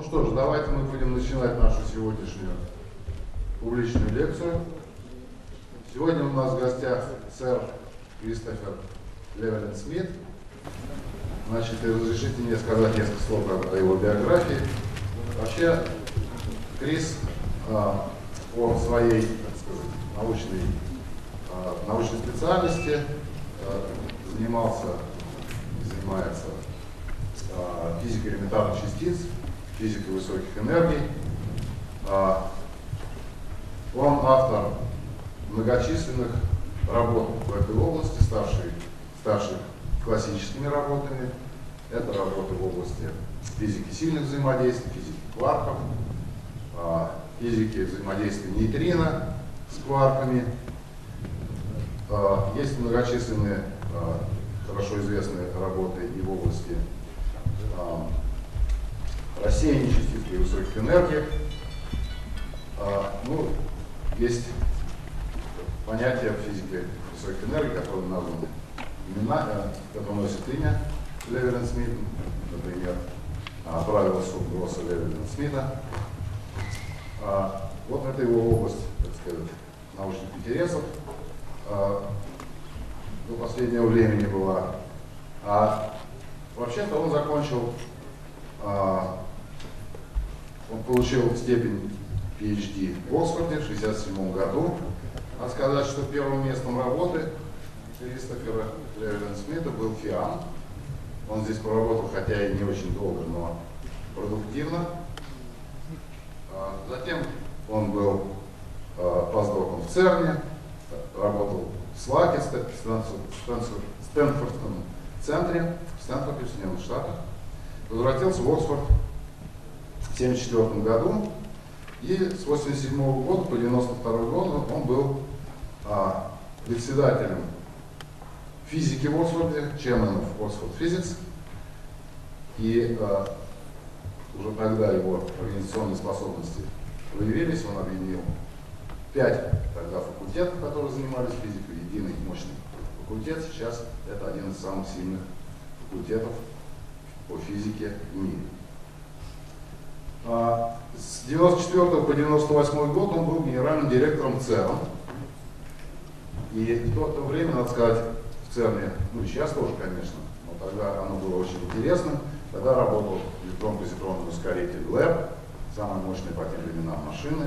Ну что ж, давайте мы будем начинать нашу сегодняшнюю публичную лекцию. Сегодня у нас в гостях сэр Кристофер Llewellyn Смит. Значит, разрешите мне сказать несколько слов о его биографии. Вообще, Крис по своей, так сказать, научной специальности занимается физикой элементарных частиц, физикой высоких энергий. Он автор многочисленных работ в этой области, старших классическими работами. Это работы в области физики сильных взаимодействий, физики кварков, физики взаимодействия нейтрино с кварками. Есть многочисленные, хорошо известные работы и в области рассеяния частиц при высоких энергиях. Есть понятие в физике высоких энергий, которые названы имена, которые носят имя Llewellyn Смит, например, правило Гросса Llewellyn Смита. Вот это его область, так сказать, научных интересов до последнего времени была. Вообще-то он закончил, он получил степень PhD в Оксфорде в 1967 году. Надо сказать, что первым местом работы Кристофера Llewellyn Смита был FIAN. Он здесь поработал, хотя и не очень долго, но продуктивно. Затем он был постдоком в ЦЕРНе, работал в СЛАКе, Стэнфордском центре, в Стэнфорде, в Соединенных Штатах. Возвратился в Оксфорд в 1974 году. И с 1987 года по 1992 год он был председателем физики в Оксфорде, chairman of Oxford Physics. И уже тогда его организационные способности проявились. Он объединил 5 тогда факультетов, которые занимались физикой, единый мощный факультет. Сейчас это один из самых сильных факультетов по физике в мире. С 1994 по 1998 год он был генеральным директором ЦЕРН. И в то время, надо сказать, в ЦЕРНе, ну и сейчас тоже, конечно, но тогда оно было очень интересным. Тогда работал электрон-позитронный ускоритель ЛЭБ, самая мощная по тем временам машина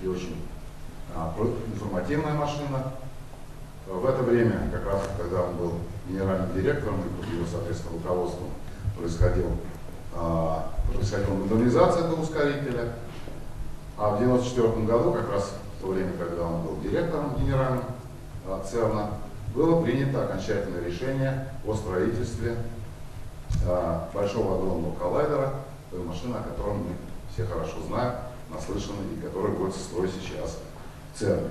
и очень информативная машина. В это время, как раз когда он был генеральным директором и под его, соответственно, руководством происходила модернизация этого ускорителя. А в 1994 году, как раз в то время, когда он был директором генеральным ЦЕРНа, было принято окончательное решение о строительстве Большого адронного коллайдера, той машины, о которой мы все хорошо знаем, наслышаны, и которая будет строить сейчас в ЦЕРНе.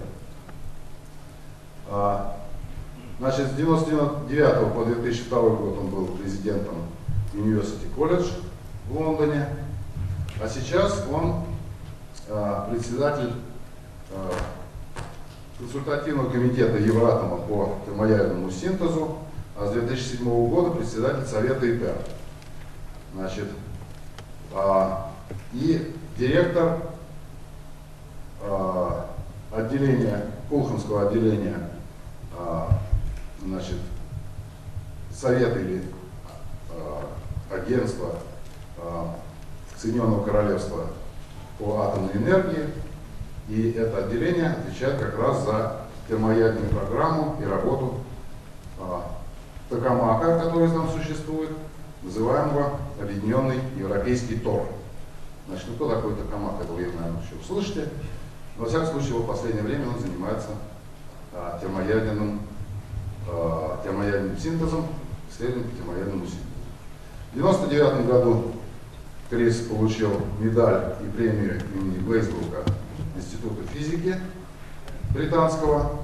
Значит, с 1999 по 2002 год он был президентом University College в Лондоне, а сейчас он председатель консультативного комитета Евратома по термоядерному синтезу, а с 2007 года председатель Совета ИТЕР. Значит, и директор Кулхамского отделения Совета или агентства Соединенного Королевства по атомной энергии. И это отделение отвечает как раз за термоядерную программу и работу токамака, который там существует, называемого Объединенный Европейский ТОР. Значит, кто такой токамак, это вы, наверное, еще услышите. Но, во всяком случае, в последнее время он занимается термоядерным синтезом, исследованием по термоядерному синтезу. В 1999 году Крис получил медаль и премию имени Глейсбрука Института физики британского.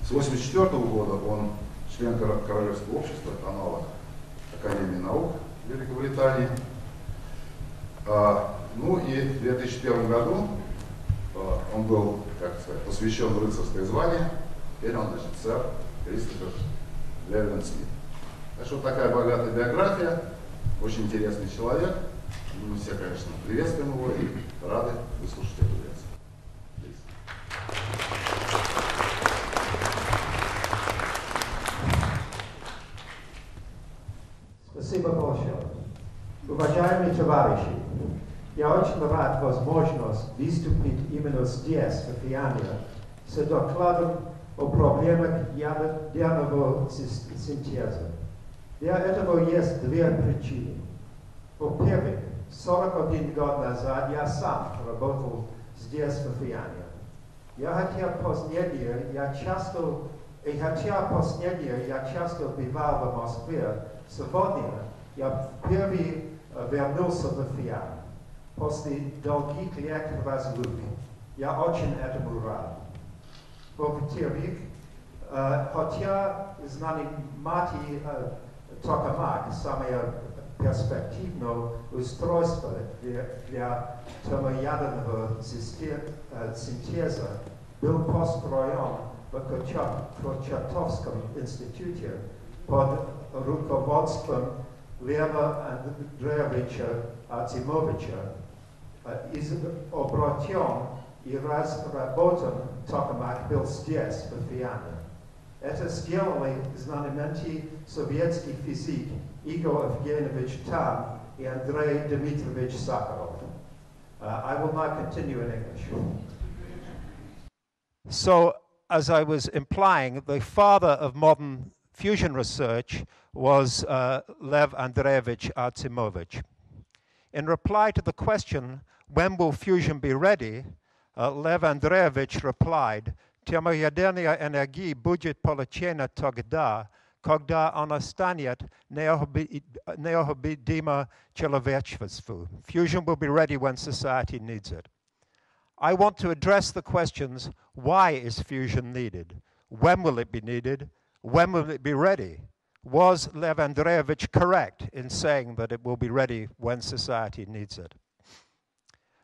С 1984 года он член Королевского общества, аналог Академии наук Великобритании. Ну и в 2001 году он был, как сказать, посвящен в рыцарское звание. Теперь он, значит, сэр Кристофер Llewellyn Смит. Так что вот такая богатая биография, очень интересный человек. Мы все, конечно, приветствуем его и рады выслушать эту лекцию. Спасибо большое. Уважаемые товарищи, я очень рад возможность выступить именно здесь, в FIAN, с докладом о проблемах ядерного синтеза. Для этого есть две причины. Во-первых, 41 год назад я сам работал здесь, в FIAN. Хотя последнее я часто бывал в Москве, сегодня я впервые вернулся в FIAN после долгих лет разлуки. Я очень этому рад. Во-вторых, хотя знаменитый токамак самое перспективное устройство для термоядерного синтеза был построен в Курчатовском институте под руководством Льва Андреевича Артемовича, изобретен и разработан токамак был здесь, в FIAN. Это сделали знаменитый советский физик Игорь Евгеньевич Там и Андрей Дмитриевич Sakharov. I will now continue in English. So, as I was implying, the father of modern fusion research was Lev Andreevich Artemovich. In reply to the question, when will fusion be ready, Lev Andreevich replied, термоядерная энергия будет получена тогда, когда она станет необходима человечеству. Fusion will be ready when society needs it. I want to address the questions, why is fusion needed? When will it be needed? When will it be ready? Was Lev Andreevich correct in saying that it will be ready when society needs it?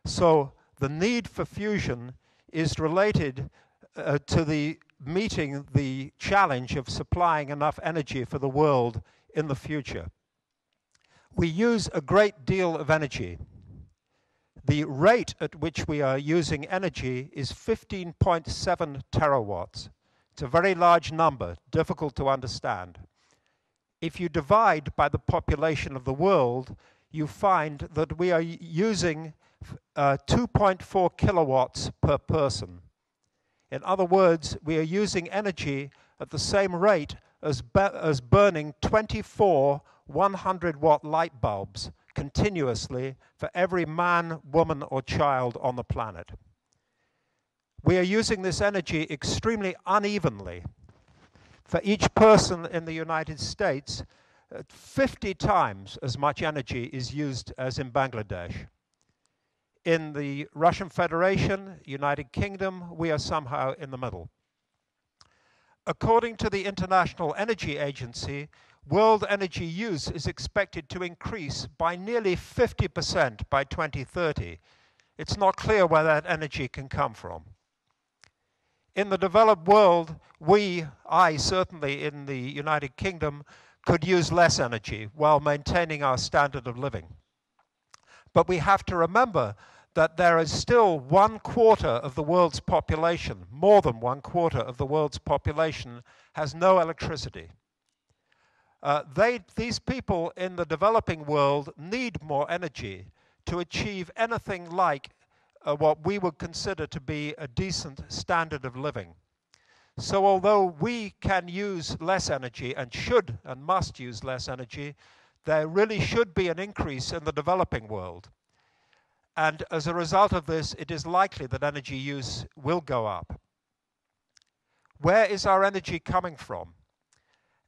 So the need for fusion is related to meeting the challenge of supplying enough energy for the world in the future. We use a great deal of energy. The rate at which we are using energy is 15.7 terawatts. It's a very large number, difficult to understand. If you divide by the population of the world, you find that we are using 2.4 kilowatts per person. In other words, we are using energy at the same rate as burning 24 100-watt light bulbs continuously for every man, woman, or child on the planet. We are using this energy extremely unevenly. For each person in the United States, 50 times as much energy is used as in Bangladesh. In the Russian Federation, United Kingdom, we are somehow in the middle. According to the International Energy Agency, world energy use is expected to increase by nearly 50% by 2030. It's not clear where that energy can come from. In the developed world, I certainly in the United Kingdom, could use less energy while maintaining our standard of living. But we have to remember that there is still 1/4 of the world's population, more than 1/4 of the world's population, has no electricity. These people in the developing world need more energy to achieve anything like what we would consider to be a decent standard of living. So although we can use less energy and should and must use less energy, there really should be an increase in the developing world. And as a result of this, it is likely that energy use will go up. Where is our energy coming from?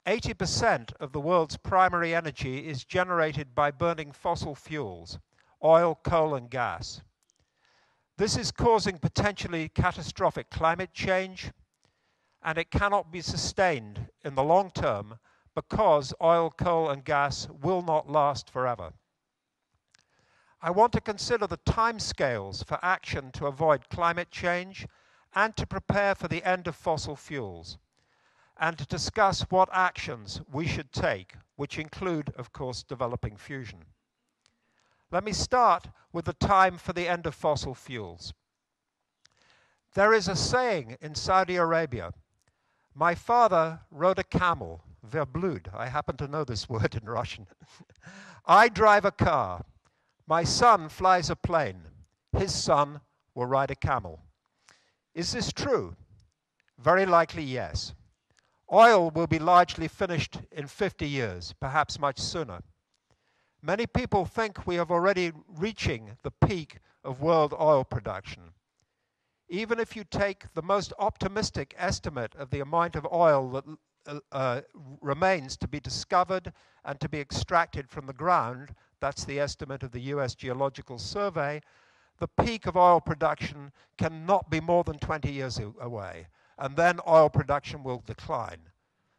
80% of the world's primary energy is generated by burning fossil fuels, oil, coal, and gas. This is causing potentially catastrophic climate change, and it cannot be sustained in the long term because oil, coal, and gas will not last forever. I want to consider the timescales for action to avoid climate change and to prepare for the end of fossil fuels, and to discuss what actions we should take, which include, of course, developing fusion. Let me start with the time for the end of fossil fuels. There is a saying in Saudi Arabia. My father rode a camel, Verblud. I happen to know this word in Russian. I drive a car. My son flies a plane. His son will ride a camel. Is this true? Very likely, yes. Oil will be largely finished in 50 years, perhaps much sooner. Many people think we are already reaching the peak of world oil production. Even if you take the most optimistic estimate of the amount of oil that remains to be discovered and to be extracted from the ground, that's the estimate of the US Geological Survey, the peak of oil production cannot be more than 20 years away, and then oil production will decline.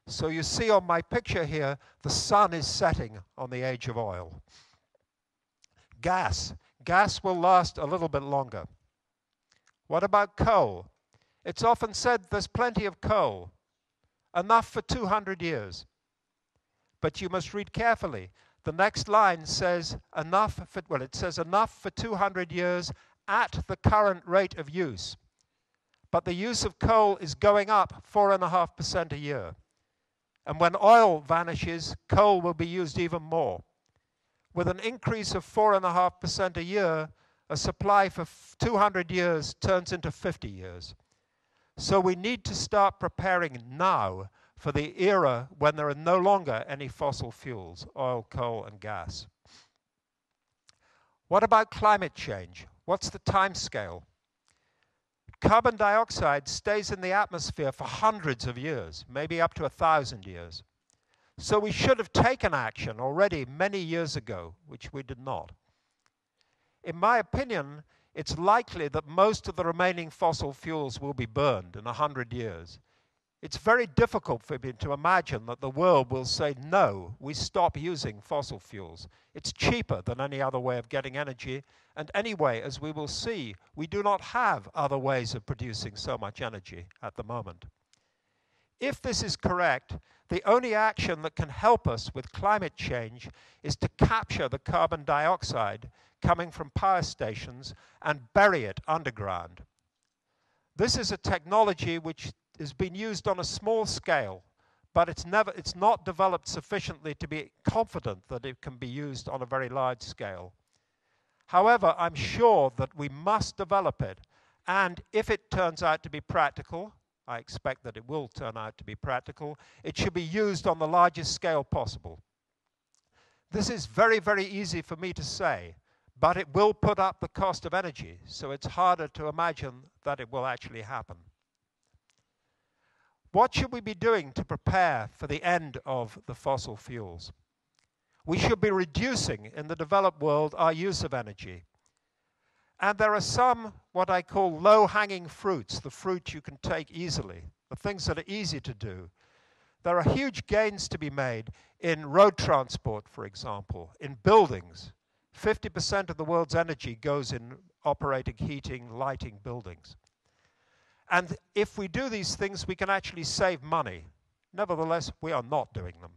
So you see on my picture here, the sun is setting on the age of oil. Gas. Gas will last a little bit longer. What about coal? It's often said there's plenty of coal, enough for 200 years. But you must read carefully. The next line says enough for, well, it says enough for 200 years at the current rate of use. But the use of coal is going up 4.5% a year. And when oil vanishes, coal will be used even more. With an increase of 4.5% a year, a supply for 200 years turns into 50 years. So we need to start preparing now for the era when there are no longer any fossil fuels, oil, coal, and gas. What about climate change? What's the time scale? Carbon dioxide stays in the atmosphere for hundreds of years, maybe up to 1,000 years. So we should have taken action already many years ago, which we did not. In my opinion, it's likely that most of the remaining fossil fuels will be burned in 100 years. It's very difficult for me to imagine that the world will say, no, we stop using fossil fuels. It's cheaper than any other way of getting energy. And anyway, as we will see, we do not have other ways of producing so much energy at the moment. If this is correct, the only action that can help us with climate change is to capture the carbon dioxide coming from power stations and bury it underground. This is a technology which has been used on a small scale, but it's not developed sufficiently to be confident that it can be used on a very large scale. However, I'm sure that we must develop it, and if it turns out to be practical, I expect that it will turn out to be practical, it should be used on the largest scale possible. This is very, very easy for me to say, but it will put up the cost of energy, so it's harder to imagine that it will actually happen. What should we be doing to prepare for the end of the fossil fuels? We should be reducing in the developed world our use of energy. And there are some, what I call low-hanging fruits, the fruit you can take easily, the things that are easy to do. There are huge gains to be made in road transport, for example, in buildings. 50% of the world's energy goes in operating, heating, lighting buildings. And if we do these things, we can actually save money. Nevertheless, we are not doing them.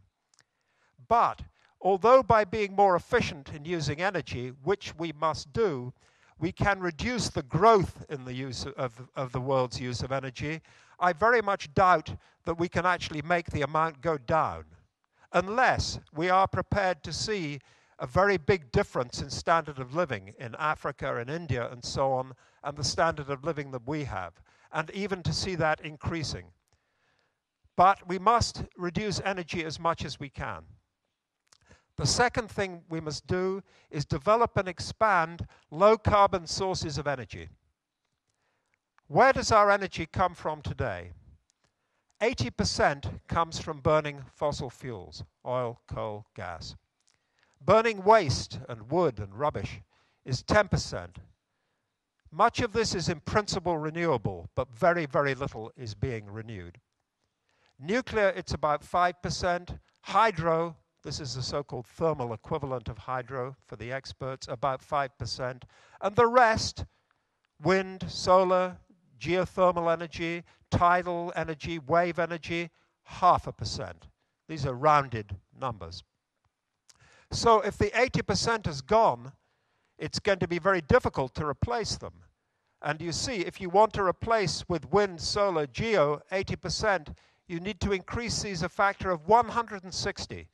But although by being more efficient in using energy, which we must do, we can reduce the growth in the use of the world's use of energy, I very much doubt that we can actually make the amount go down, unless we are prepared to see a very big difference in standard of living in Africa and India and so on, and the standard of living that we have, and even to see that increasing. But we must reduce energy as much as we can. The second thing we must do is develop and expand low-carbon sources of energy. Where does our energy come from today? 80% comes from burning fossil fuels, oil, coal, gas. Burning waste and wood and rubbish is 10%. Much of this is in principle renewable, but very, very little is being renewed. Nuclear, it's about 5%. Hydro, this is the so-called thermal equivalent of hydro for the experts, about 5%. And the rest, wind, solar, geothermal energy, tidal energy, wave energy, 0.5%. These are rounded numbers. So if the 80% is gone, it's going to be very difficult to replace them. And you see, if you want to replace with wind, solar, geo 80%, you need to increase these a factor of 160.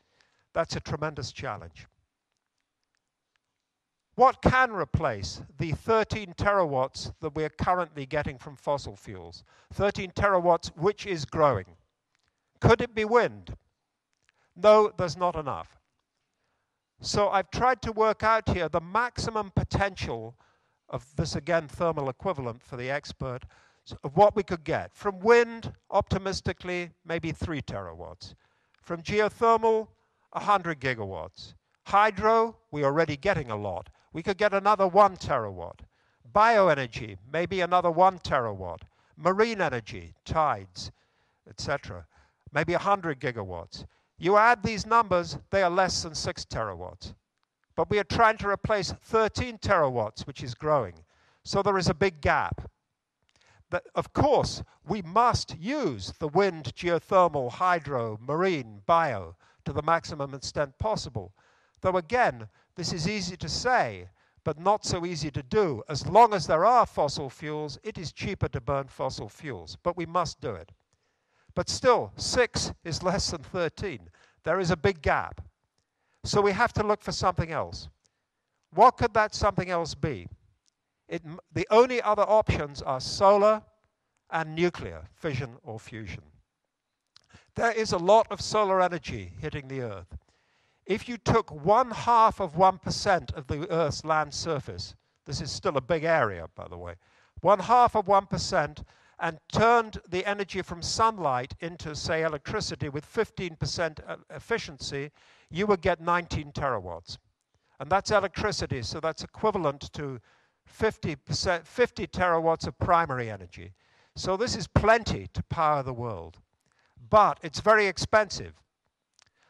That's a tremendous challenge. What can replace the 13 terawatts that we're currently getting from fossil fuels? 13 terawatts, which is growing. Could it be wind? No, there's not enough. So I've tried to work out here the maximum potential of this, again, thermal equivalent for the expert, of what we could get. From wind, optimistically, maybe 3 terawatts. From geothermal, 100 gigawatts. Hydro, we're already getting a lot. We could get another 1 terawatt. Bioenergy, maybe another 1 terawatt. Marine energy, tides, etc., maybe 100 gigawatts. You add these numbers, they are less than 6 terawatts. But we are trying to replace 13 terawatts, which is growing. So there is a big gap. But of course, we must use the wind, geothermal, hydro, marine, bio to the maximum extent possible. Though again, this is easy to say, but not so easy to do. As long as there are fossil fuels, it is cheaper to burn fossil fuels, but we must do it. But still, 6 is less than 13. There is a big gap. So we have to look for something else. What could that something else be? The only other options are solar and nuclear, fission or fusion. There is a lot of solar energy hitting the Earth. If you took 1/2 of 1% of the Earth's land surface, this is still a big area, by the way, 1/2 of 1%, and turned the energy from sunlight into, say, electricity with 15% efficiency, you would get 19 terawatts. And that's electricity, so that's equivalent to 50 terawatts of primary energy. So this is plenty to power the world. But it's very expensive.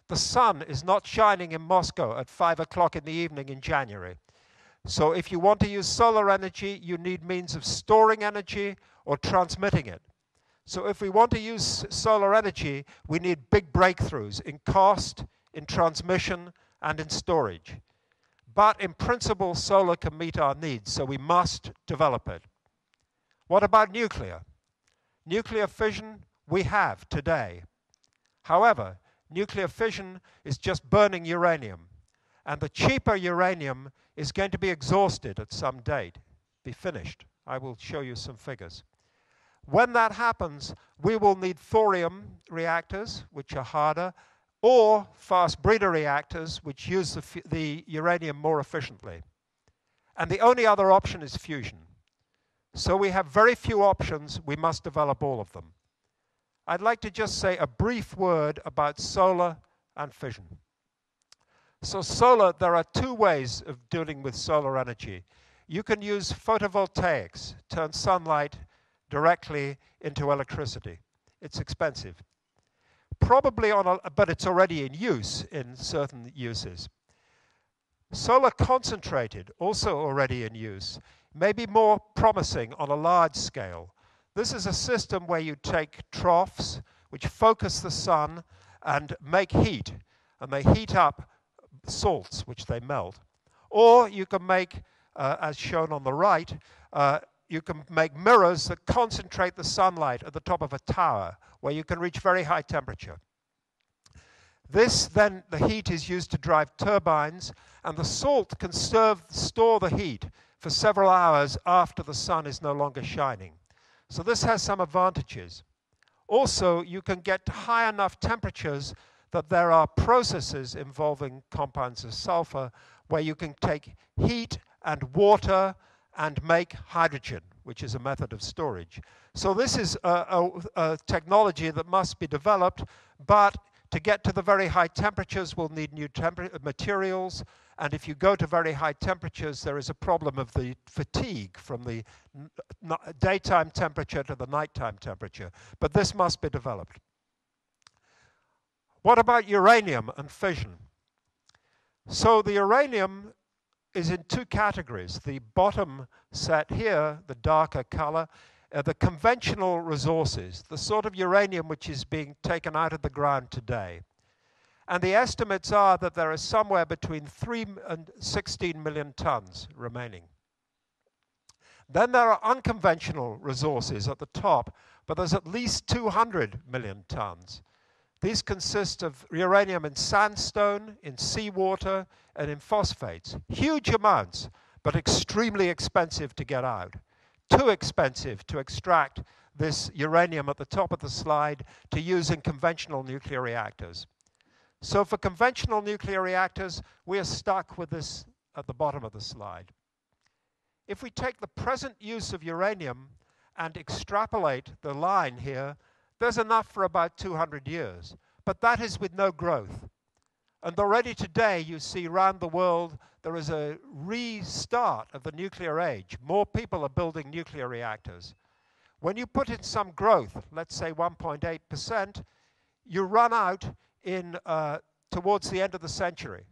The sun is not shining in Moscow at 5 o'clock in the evening in January. So if you want to use solar energy, you need means of storing energy or transmitting it. So if we want to use solar energy, we need big breakthroughs in cost, in transmission, and in storage. But in principle, solar can meet our needs, so we must develop it. What about nuclear? Nuclear fission, we have today. However, nuclear fission is just burning uranium. And the cheaper uranium is going to be exhausted at some date, be finished. I will show you some figures. When that happens, we will need thorium reactors, which are harder, or fast breeder reactors, which use the uranium more efficiently. And the only other option is fusion. So we have very few options. We must develop all of them. I'd like to just say a brief word about solar and fission. So solar, there are 2 ways of dealing with solar energy. You can use photovoltaics, turn sunlight directly into electricity. It's expensive. Probably but it's already in use in certain uses. Solar concentrated, also already in use, may be more promising on a large scale. This is a system where you take troughs which focus the sun and make heat, and they heat up salts which they melt. Or you can make, as shown on the right, you can make mirrors that concentrate the sunlight at the top of a tower where you can reach very high temperature. This then, the heat is used to drive turbines, and the salt can store the heat for several hours after the sun is no longer shining. So this has some advantages. Also, you can get to high enough temperatures that there are processes involving compounds of sulfur where you can take heat and water and make hydrogen, which is a method of storage. So this is a technology that must be developed, but to get to the very high temperatures, we'll need new materials. And if you go to very high temperatures, there is a problem of the fatigue from the daytime temperature to the nighttime temperature. But this must be developed. What about uranium and fission? So the uranium is in 2 categories. The bottom set here, the darker color, the conventional resources, the sort of uranium which is being taken out of the ground today. And the estimates are that there is somewhere between 3 and 16 million tons remaining. Then there are unconventional resources at the top, but there's at least 200 million tons. These consist of uranium in sandstone, in seawater, and in phosphates. Huge amounts, but extremely expensive to get out. Too expensive to extract this uranium at the top of the slide to use in conventional nuclear reactors. So for conventional nuclear reactors, we are stuck with this at the bottom of the slide. If we take the present use of uranium and extrapolate the line here, there's enough for about 200 years. But that is with no growth. And already today, you see around the world, there is a restart of the nuclear age. More people are building nuclear reactors. When you put in some growth, let's say 1.8%, you run out towards the end of the century.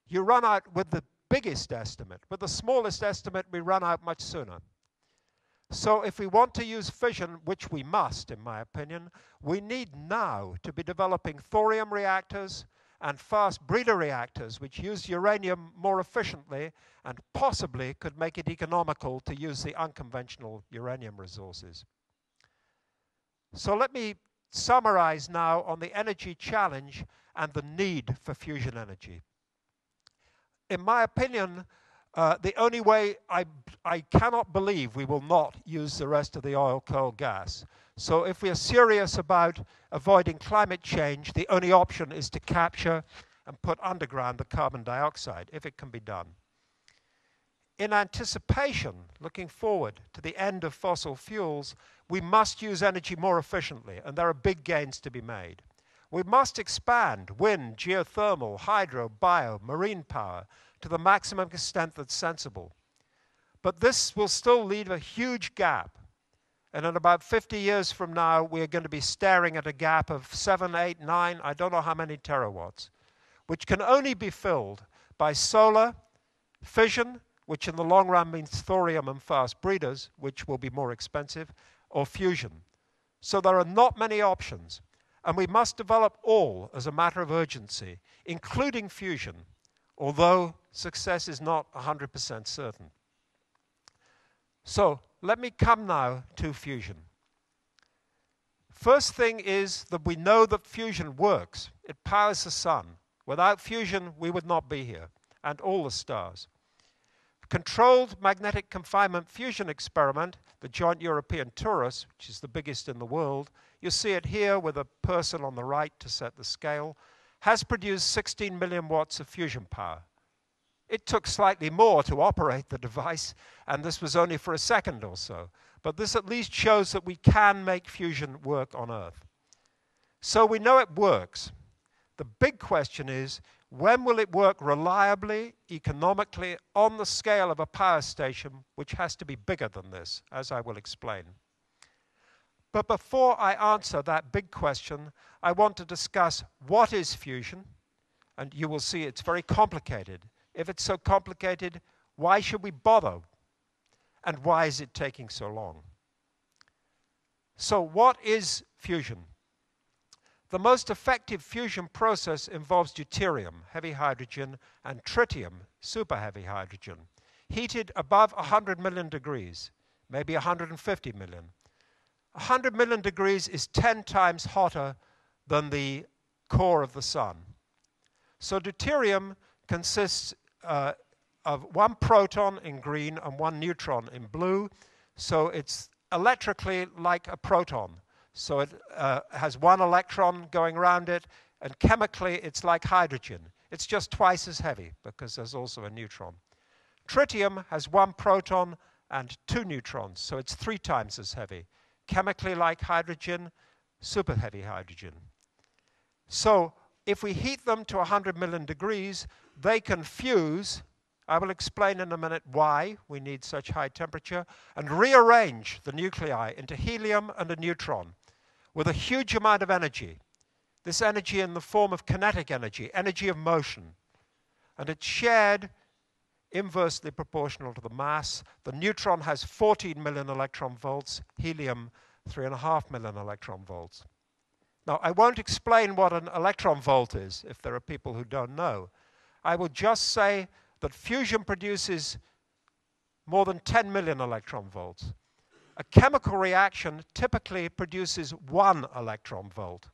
You run out with the biggest estimate. With the smallest estimate, we run out much sooner. So if we want to use fission, which we must, in my opinion, we need now to be developing thorium reactors and fast breeder reactors, which use uranium more efficiently and possibly could make it economical to use the unconventional uranium resources. So let me summarize now on the energy challenge and the need for fusion energy. In my opinion, the only way I cannot believe we will not use the rest of the oil, coal, gas. So if we are serious about avoiding climate change, the only option is to capture and put underground the carbon dioxide, if it can be done. In anticipation, looking forward to the end of fossil fuels, we must use energy more efficiently, and there are big gains to be made. We must expand wind, geothermal, hydro, bio, marine power to the maximum extent that's sensible. But this will still leave a huge gap. And in about 50 years from now, we are going to be staring at a gap of 7, 8, 9, I don't know how many terawatts, which can only be filled by solar, fission, which in the long run means thorium and fast breeders, which will be more expensive, or fusion. So there are not many options. And we must develop all as a matter of urgency, including fusion, although success is not 100% certain. So let me come now to fusion. First thing is that we know that fusion works. It powers the sun. Without fusion, we would not be here, and all the stars. Controlled magnetic confinement fusion experiment, the Joint European Torus, which is the biggest in the world, you see it here with a person on the right to set the scale, has produced 16 million watts of fusion power. It took slightly more to operate the device, and this was only for a second or so. But this at least shows that we can make fusion work on Earth. So we know it works. The big question is, when will it work reliably, economically, on the scale of a power station, which has to be bigger than this, as I will explain. But before I answer that big question, I want to discuss what is fusion, and you will see it's very complicated. If it's so complicated, why should we bother? And why is it taking so long? So what is fusion? The most effective fusion process involves deuterium, heavy hydrogen, and tritium, superheavy hydrogen, heated above 100 million degrees, maybe 150 million. 100 million degrees is 10 times hotter than the core of the sun. So deuterium consists of one proton in green and one neutron in blue. So it's electrically like a proton. So it has one electron going around it, and chemically it's like hydrogen. It's just twice as heavy because there's also a neutron. Tritium has one proton and two neutrons, so it's 3 times as heavy. Chemically like hydrogen, super heavy hydrogen. So if we heat them to 100 million degrees, they can fuse. I will explain in a minute why we need such high temperature, and rearrange the nuclei into helium and a neutron with a huge amount of energy. This energy in the form of kinetic energy, energy of motion. And it's shared inversely proportional to the mass. The neutron has 14 million electron volts, helium 3.5 million electron volts. Now, I won't explain what an electron volt is, if there are people who don't know. I will just say that fusion produces more than 10 million electron volts. A chemical reaction typically produces 1 electron volt.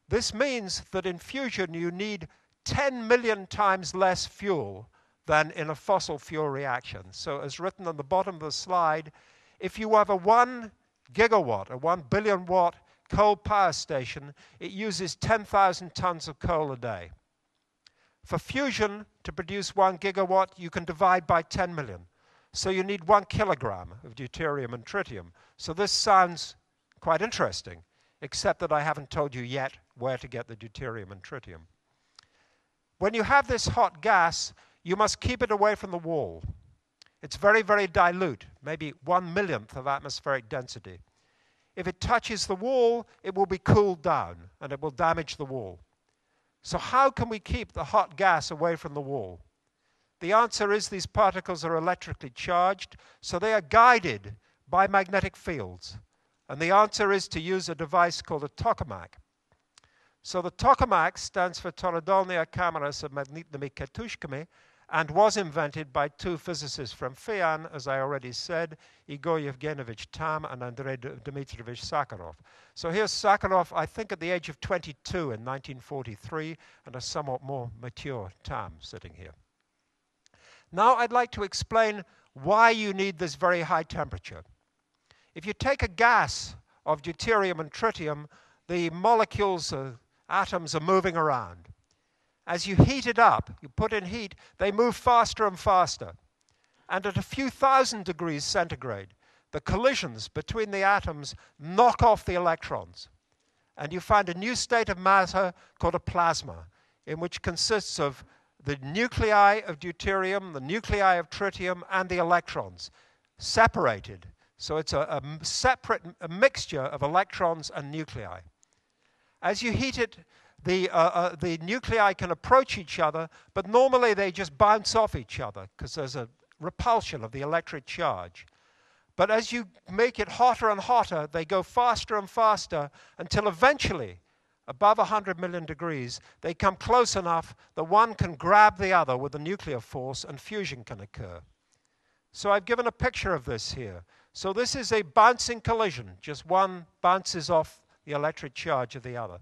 This means that in fusion you need 10 million times less fuel than in a fossil fuel reaction. So as written on the bottom of the slide, if you have a 1 gigawatt, a 1 billion watt coal power station, it uses 10,000 tons of coal a day. For fusion, to produce 1 gigawatt, you can divide by 10 million. So you need 1 kilogram of deuterium and tritium. So this sounds quite interesting, except that I haven't told you yet where to get the deuterium and tritium. When you have this hot gas, you must keep it away from the wall. It's very, very dilute, maybe 1/1,000,000th of atmospheric density. If it touches the wall, it will be cooled down, and it will damage the wall. So how can we keep the hot gas away from the wall? The answer is these particles are electrically charged, so they are guided by magnetic fields. And the answer is to use a device called a tokamak. So the tokamak stands for Torodolnya Kamera s magnetnymi katushkami, and was invented by 2 physicists from FIAN, as I already said, Igor Yevgenovich Tam and Andrei Dmitrievich Sakharov. So here's Sakharov, I think at the age of 22 in 1943, and a somewhat more mature Tam sitting here. Now I'd like to explain why you need this very high temperature. If you take a gas of deuterium and tritium, the molecules, atoms are moving around. As you heat it up, you put in heat, they move faster and faster. And at a few thousand degrees centigrade, the collisions between the atoms knock off the electrons. And you find a new state of matter called a plasma, in which consists of the nuclei of deuterium, the nuclei of tritium, and the electrons, separated. So it's a mixture of electrons and nuclei. As you heat it, the nuclei can approach each other, but normally they just bounce off each other because there's a repulsion of the electric charge. But as you make it hotter and hotter, they go faster and faster until eventually, above 100 million degrees, they come close enough that one can grab the other with a nuclear force and fusion can occur. So I've given a picture of this here. So this is a bouncing collision. Just one bounces off the electric charge of the other.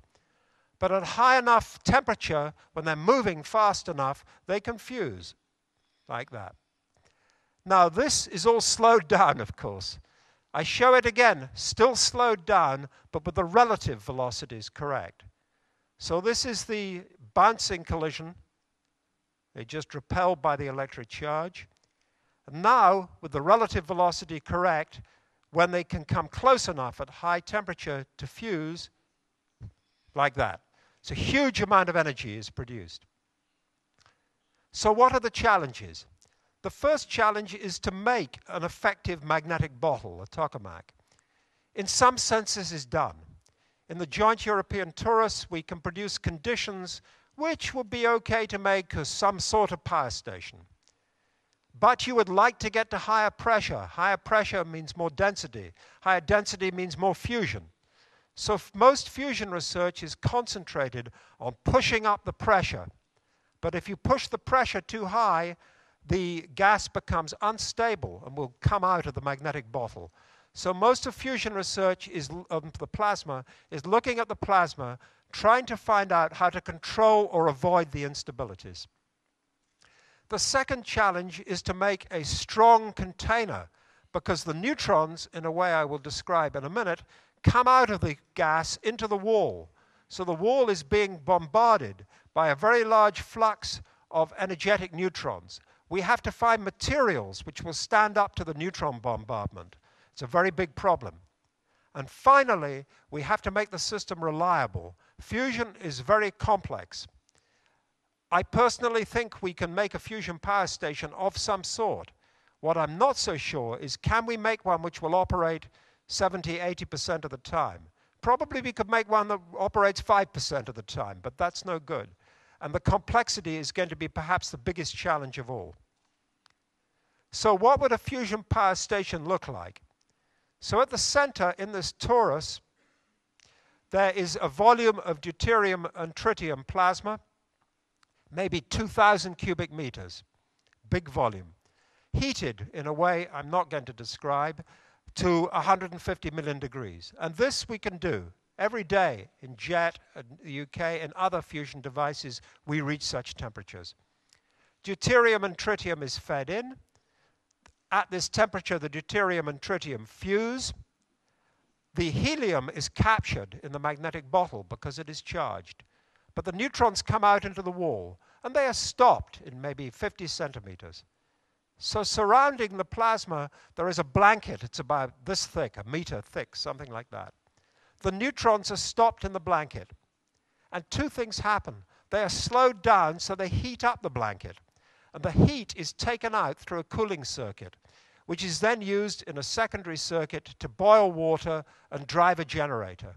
But at high enough temperature, when they're moving fast enough, they can fuse like that. Now, this is all slowed down, of course. I show it again, still slowed down, but with the relative velocities correct. So this is the bouncing collision. They just repel by the electric charge. And now, with the relative velocity correct, when they can come close enough at high temperature to fuse, like that. So a huge amount of energy is produced. So what are the challenges? The first challenge is to make an effective magnetic bottle, a tokamak. In some sense, this is done. In the joint European torus, we can produce conditions which would be okay to make some sort of power station. But you would like to get to higher pressure. Higher pressure means more density. Higher density means more fusion. So most fusion research is concentrated on pushing up the pressure. But if you push the pressure too high, the gas becomes unstable and will come out of the magnetic bottle. So most of fusion research of the plasma is looking at the plasma, trying to find out how to control or avoid the instabilities. The second challenge is to make a strong container, because the neutrons, in a way I will describe in a minute, come out of the gas into the wall. So the wall is being bombarded by a very large flux of energetic neutrons. We have to find materials which will stand up to the neutron bombardment. It's a very big problem. And finally, we have to make the system reliable. Fusion is very complex. I personally think we can make a fusion power station of some sort. What I'm not so sure is, can we make one which will operate 70, 80% of the time? Probably we could make one that operates 5% of the time, but that's no good. And the complexity is going to be perhaps the biggest challenge of all. So what would a fusion power station look like? So at the center in this torus, there is a volume of deuterium and tritium plasma, maybe 2,000 cubic meters, big volume, heated in a way I'm not going to describe, to 150 million degrees. And this we can do every day in JET, in the UK, and other fusion devices. We reach such temperatures. Deuterium and tritium is fed in. At this temperature, the deuterium and tritium fuse. The helium is captured in the magnetic bottle because it is charged. But the neutrons come out into the wall, and they are stopped in maybe 50 centimeters. So surrounding the plasma, there is a blanket. It's about this thick, a meter thick, something like that. The neutrons are stopped in the blanket. And two things happen. They are slowed down, so they heat up the blanket. And the heat is taken out through a cooling circuit, which is then used in a secondary circuit to boil water and drive a generator.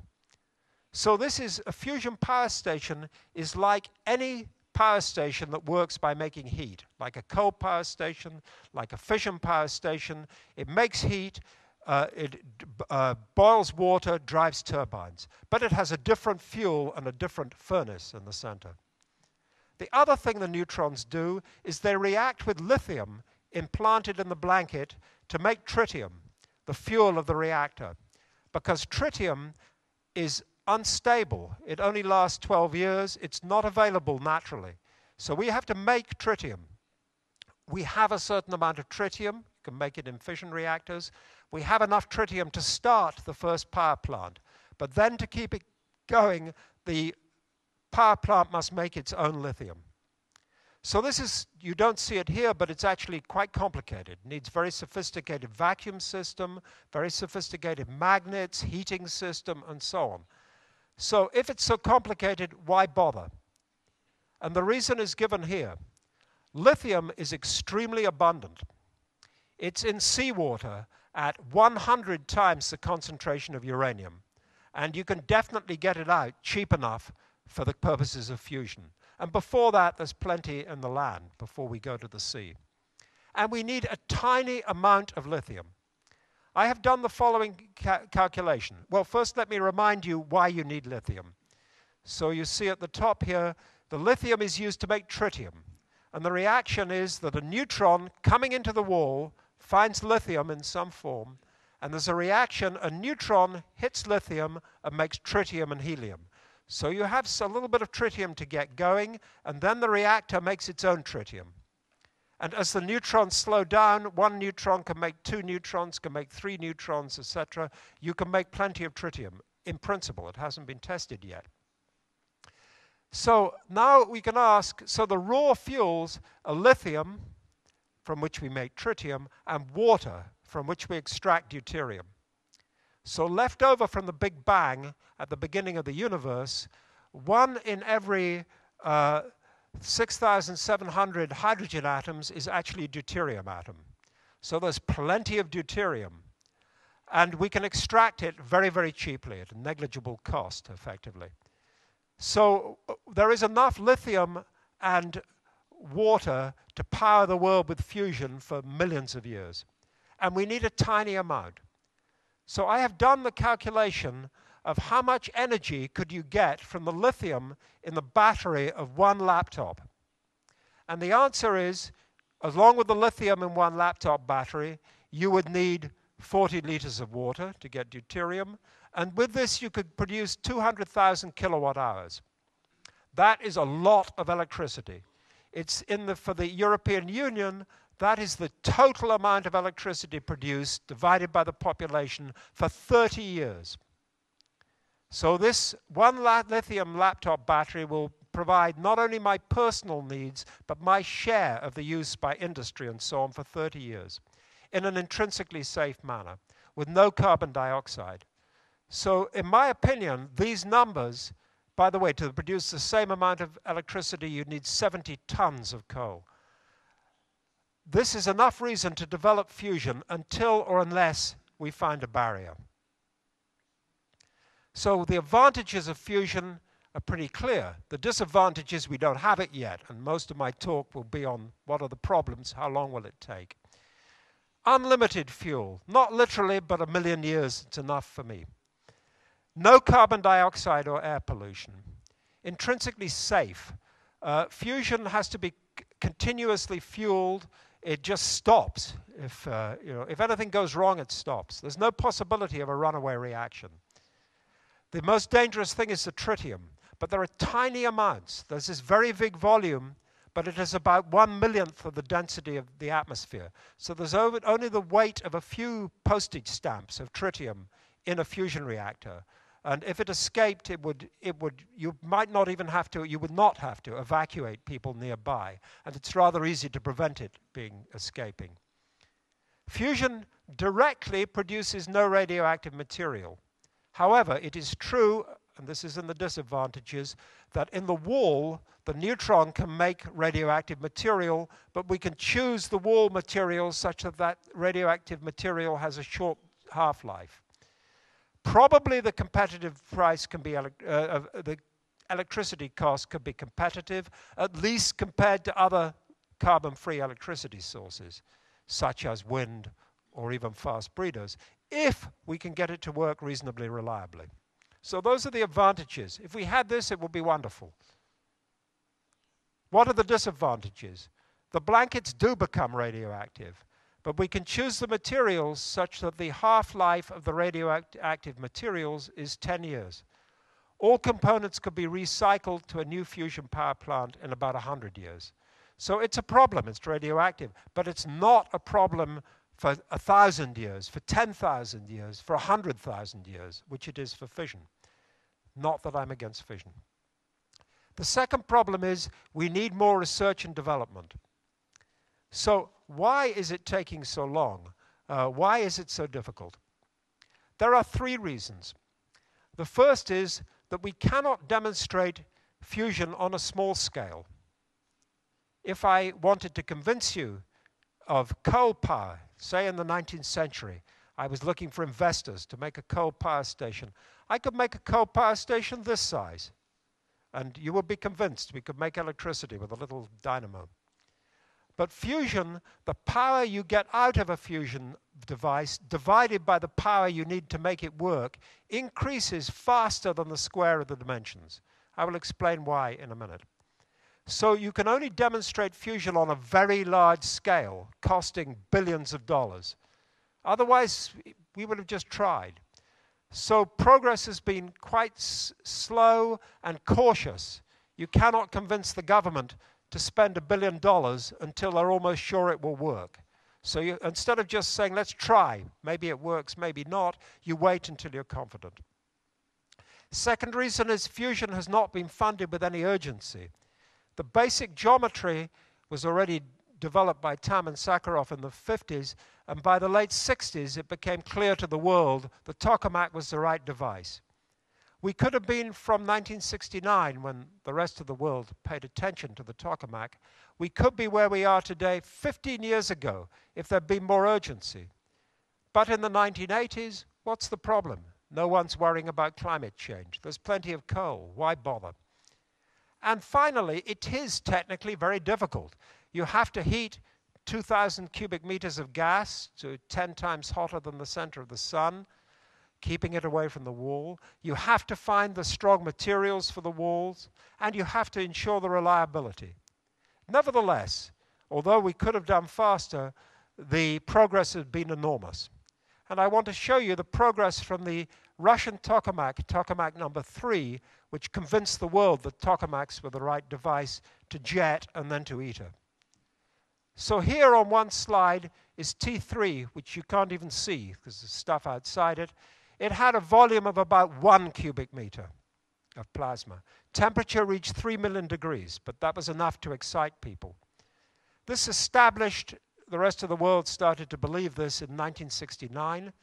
So this is a fusion power station is like any power station that works by making heat, like a coal power station, like a fission power station. It makes heat, it boils water, drives turbines. But it has a different fuel and a different furnace in the center. The other thing the neutrons do is they react with lithium implanted in the blanket to make tritium, the fuel of the reactor. Because tritium is unstable. It only lasts 12 years. It's not available naturally. So we have to make tritium. We have a certain amount of tritium. You can make it in fission reactors. We have enough tritium to start the first power plant. But then to keep it going, the power plant must make its own lithium. So this is, you don't see it here, but it's actually quite complicated. It needs very sophisticated vacuum system, very sophisticated magnets, heating system, and so on. So if it's so complicated, why bother? And the reason is given here. Lithium is extremely abundant. It's in seawater at 100 times the concentration of uranium. And you can definitely get it out cheap enough for the purposes of fusion. And before that, there's plenty in the land before we go to the sea. And we need a tiny amount of lithium. I have done the following calculation. Well, first let me remind you why you need lithium. So you see at the top here, the lithium is used to make tritium. And the reaction is that a neutron coming into the wall finds lithium in some form, and there's a reaction, a neutron hits lithium and makes tritium and helium. So you have a little bit of tritium to get going, and then the reactor makes its own tritium. And as the neutrons slow down, one neutron can make two neutrons, can make three neutrons, etc. You can make plenty of tritium. In principle, it hasn't been tested yet. So now we can ask, so the raw fuels are lithium, from which we make tritium, and water, from which we extract deuterium. So left over from the Big Bang at the beginning of the universe, 1 in every 6,700 hydrogen atoms is actually a deuterium atom. So there's plenty of deuterium. And we can extract it very, very cheaply at a negligible cost, effectively. So there is enough lithium and water to power the world with fusion for millions of years. And we need a tiny amount. So I have done the calculation of how much energy could you get from the lithium in the battery of one laptop. And the answer is, along with the lithium in one laptop battery, you would need 40 liters of water to get deuterium. And with this, you could produce 200,000 kilowatt hours. That is a lot of electricity. It's for the European Union, that is the total amount of electricity produced divided by the population for 30 years. So this one lithium laptop battery will provide not only my personal needs, but my share of the use by industry and so on for 30 years in an intrinsically safe manner with no carbon dioxide. So in my opinion, these numbers, by the way, to produce the same amount of electricity, you need 70 tons of coal. This is enough reason to develop fusion until or unless we find a barrier. So the advantages of fusion are pretty clear. The disadvantages, we don't have it yet, and most of my talk will be on what are the problems, how long will it take. Unlimited fuel, not literally, but 1 million years, it's enough for me. No carbon dioxide or air pollution. Intrinsically safe. Fusion has to be continuously fueled. It just stops. If anything goes wrong, it stops. There's no possibility of a runaway reaction. The most dangerous thing is the tritium, but there are tiny amounts. There's this very big volume, but it is about 1/1,000,000th of the density of the atmosphere. So there's only the weight of a few postage stamps of tritium in a fusion reactor. And if it escaped, you would not have to evacuate people nearby. And it's rather easy to prevent it escaping. Fusion directly produces no radioactive material. However, it is true, and this is in the disadvantages, that in the wall, the neutron can make radioactive material, but we can choose the wall material such that that radioactive material has a short half-life. Probably the competitive price can be, the electricity cost could be competitive, at least compared to other carbon-free electricity sources, such as wind or even fast breeders, if we can get it to work reasonably reliably. So those are the advantages. If we had this, it would be wonderful. What are the disadvantages? The blankets do become radioactive, but we can choose the materials such that the half-life of the radioactive materials is 10 years. All components could be recycled to a new fusion power plant in about 100 years. So it's a problem, it's radioactive, but it's not a problem for 1,000 years, for 10,000 years, for 100,000 years, which it is for fission. Not that I'm against fission. The second problem is we need more research and development. So why is it taking so long? Why is it so difficult? There are 3 reasons. The first is that we cannot demonstrate fusion on a small scale. If I wanted to convince you of coal power, say in the 19th century, I was looking for investors to make a coal power station. I could make a coal power station this size, and you would be convinced we could make electricity with a little dynamo. But fusion, the power you get out of a fusion device divided by the power you need to make it work increases faster than the square of the dimensions. I will explain why in a minute. So you can only demonstrate fusion on a very large scale, costing billions of dollars. Otherwise, we would have just tried. So progress has been quite slow and cautious. You cannot convince the government to spend $1 billion until they're almost sure it will work. So instead of just saying, let's try, maybe it works, maybe not, you wait until you're confident. Second reason is fusion has not been funded with any urgency. The basic geometry was already developed by Tam and Sakharov in the 50s, and by the late 60s it became clear to the world that tokamak was the right device. We could have been from 1969, when the rest of the world paid attention to the tokamak, we could be where we are today 15 years ago if there'd been more urgency. But in the 1980s, what's the problem? No one's worrying about climate change. There's plenty of coal. Why bother? And finally, it is technically very difficult. You have to heat 2,000 cubic meters of gas to 10 times hotter than the center of the sun, keeping it away from the wall. You have to find the strong materials for the walls, and you have to ensure the reliability. Nevertheless, although we could have done faster, the progress has been enormous. And I want to show you the progress from the Russian tokamak number 3, which convinced the world that tokamaks were the right device to jet and then to ITER. So here on one slide is T3, which you can't even see because there's stuff outside it. It had a volume of about 1 cubic meter of plasma. Temperature reached 3 million degrees, but that was enough to excite people. This established, the rest of the world started to believe this in 1969.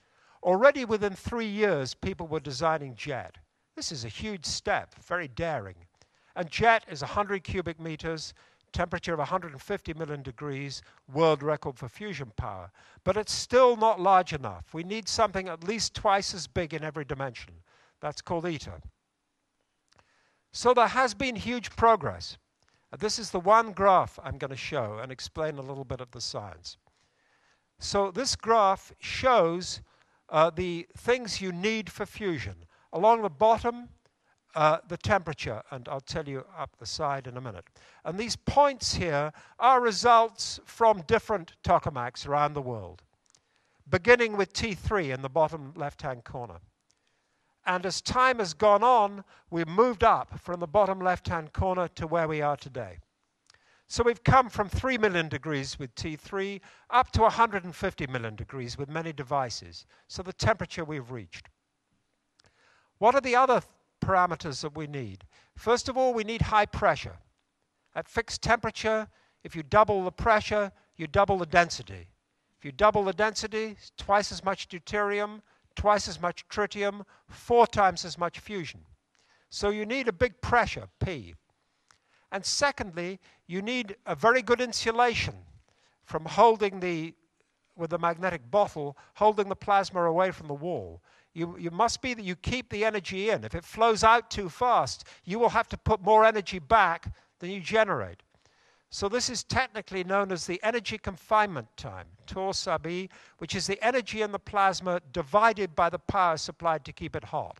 Already within 3 years, people were designing jet. This is a huge step, very daring. And jet is 100 cubic meters, temperature of 150 million degrees, world record for fusion power. But it's still not large enough. We need something at least twice as big in every dimension. That's called ITER. So there has been huge progress. This is the one graph I'm going to show and explain a little bit of the science. So this graph shows the things you need for fusion. Along the bottom, the temperature, and I'll tell you up the side in a minute. And these points here are results from different tokamaks around the world, beginning with T3 in the bottom left-hand corner. And as time has gone on, we've moved up from the bottom left-hand corner to where we are today. So we've come from 3 million degrees with T3 up to 150 million degrees with many devices. So the temperature we've reached. What are the other parameters that we need? First of all, we need high pressure. At fixed temperature, if you double the pressure, you double the density. If you double the density, it's twice as much deuterium, twice as much tritium, 4 times as much fusion. So you need a big pressure, P. And secondly, you need a very good insulation from holding with the magnetic bottle, holding the plasma away from the wall. You must be that you keep the energy in. If it flows out too fast, you will have to put more energy back than you generate. So this is technically known as the energy confinement time, Tor sub E, which is the energy in the plasma divided by the power supplied to keep it hot.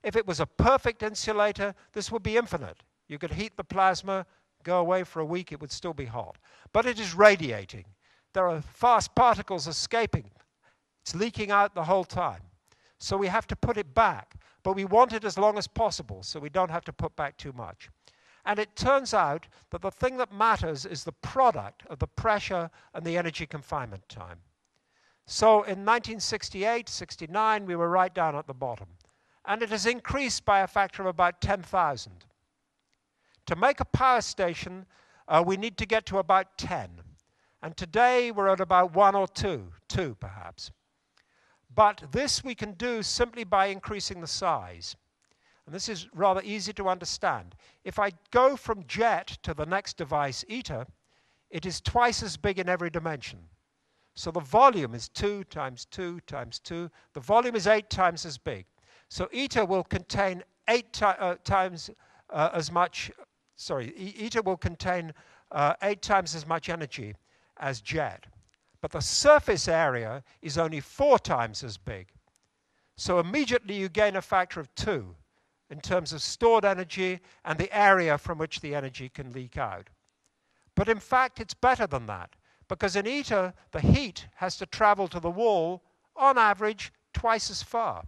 If it was a perfect insulator, this would be infinite. You could heat the plasma, go away for a week, it would still be hot. But it is radiating. There are fast particles escaping. It's leaking out the whole time. So we have to put it back. But we want it as long as possible, so we don't have to put back too much. And it turns out that the thing that matters is the product of the pressure and the energy confinement time. So in 1968, 69, we were right down at the bottom. And it has increased by a factor of about 10,000. To make a power station, we need to get to about 10. And today we're at about 1 or 2 perhaps. But this we can do simply by increasing the size. And this is rather easy to understand. If I go from jet to the next device, ITER, it is twice as big in every dimension. So the volume is 2 times 2 times 2. The volume is 8 times as big. So ITER will contain 8 times as much, ITER will contain 8 times as much energy as jet. But the surface area is only 4 times as big. So immediately you gain a factor of 2 in terms of stored energy and the area from which the energy can leak out. But in fact, it's better than that, because in ITER, the heat has to travel to the wall, on average, twice as far.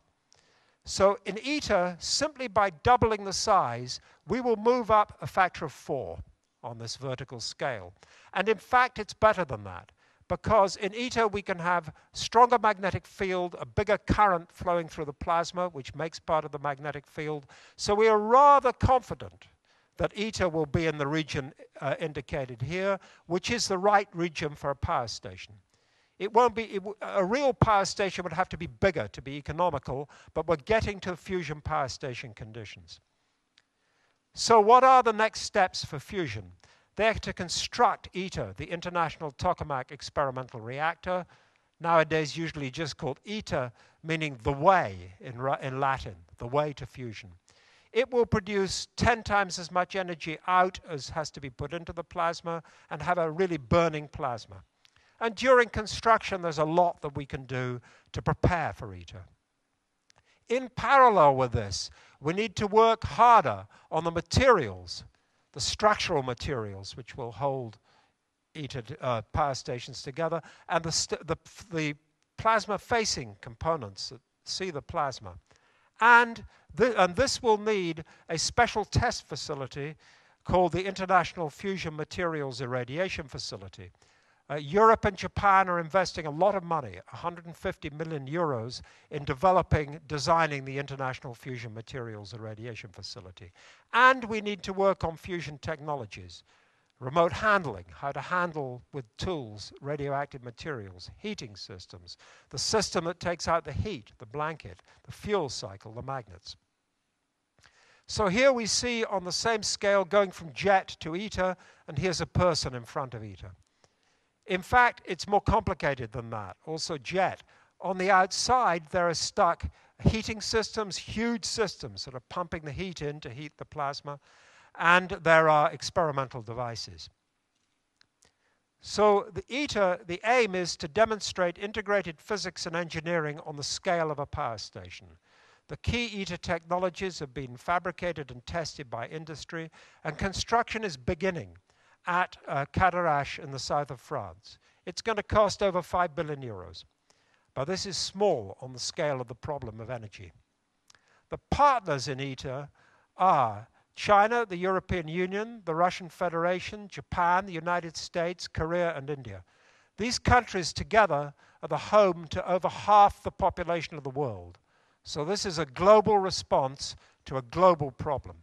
So in ITER, simply by doubling the size, we will move up a factor of 4 on this vertical scale. And in fact, it's better than that, because in ITER we can have stronger magnetic field, a bigger current flowing through the plasma, which makes part of the magnetic field. So we are rather confident that ITER will be in the region indicated here, which is the right region for a power station. It won't be, a real power station would have to be bigger to be economical, but we're getting to fusion power station conditions. So what are the next steps for fusion? They're to construct ITER, the International Tokamak Experimental Reactor, nowadays usually just called ITER, meaning the way in Latin, the way to fusion. It will produce 10 times as much energy out as has to be put into the plasma and have a really burning plasma. And during construction, there's a lot that we can do to prepare for ITER. In parallel with this, we need to work harder on the materials, the structural materials which will hold ITER power stations together, and the plasma-facing components that see the plasma. And this will need a special test facility called the International Fusion Materials Irradiation Facility. Europe and Japan are investing a lot of money, 150 million euros, in designing the International Fusion Materials Irradiation Facility. And we need to work on fusion technologies, remote handling, how to handle with tools radioactive materials, heating systems, the system that takes out the heat, the blanket, the fuel cycle, the magnets. So here we see on the same scale going from jet to ITER, and here's a person in front of ITER. In fact, it's more complicated than that. Also jet. On the outside, there are stuck heating systems, huge systems that are pumping the heat in to heat the plasma, and there are experimental devices. So the ITER, the aim is to demonstrate integrated physics and engineering on the scale of a power station. The key ITER technologies have been fabricated and tested by industry, and construction is beginning at Cadarache in the south of France. It's going to cost over 5 billion euros. But this is small on the scale of the problem of energy. The partners in ITER are China, the European Union, the Russian Federation, Japan, the United States, Korea, and India. These countries together are the home to over half the population of the world. So this is a global response to a global problem.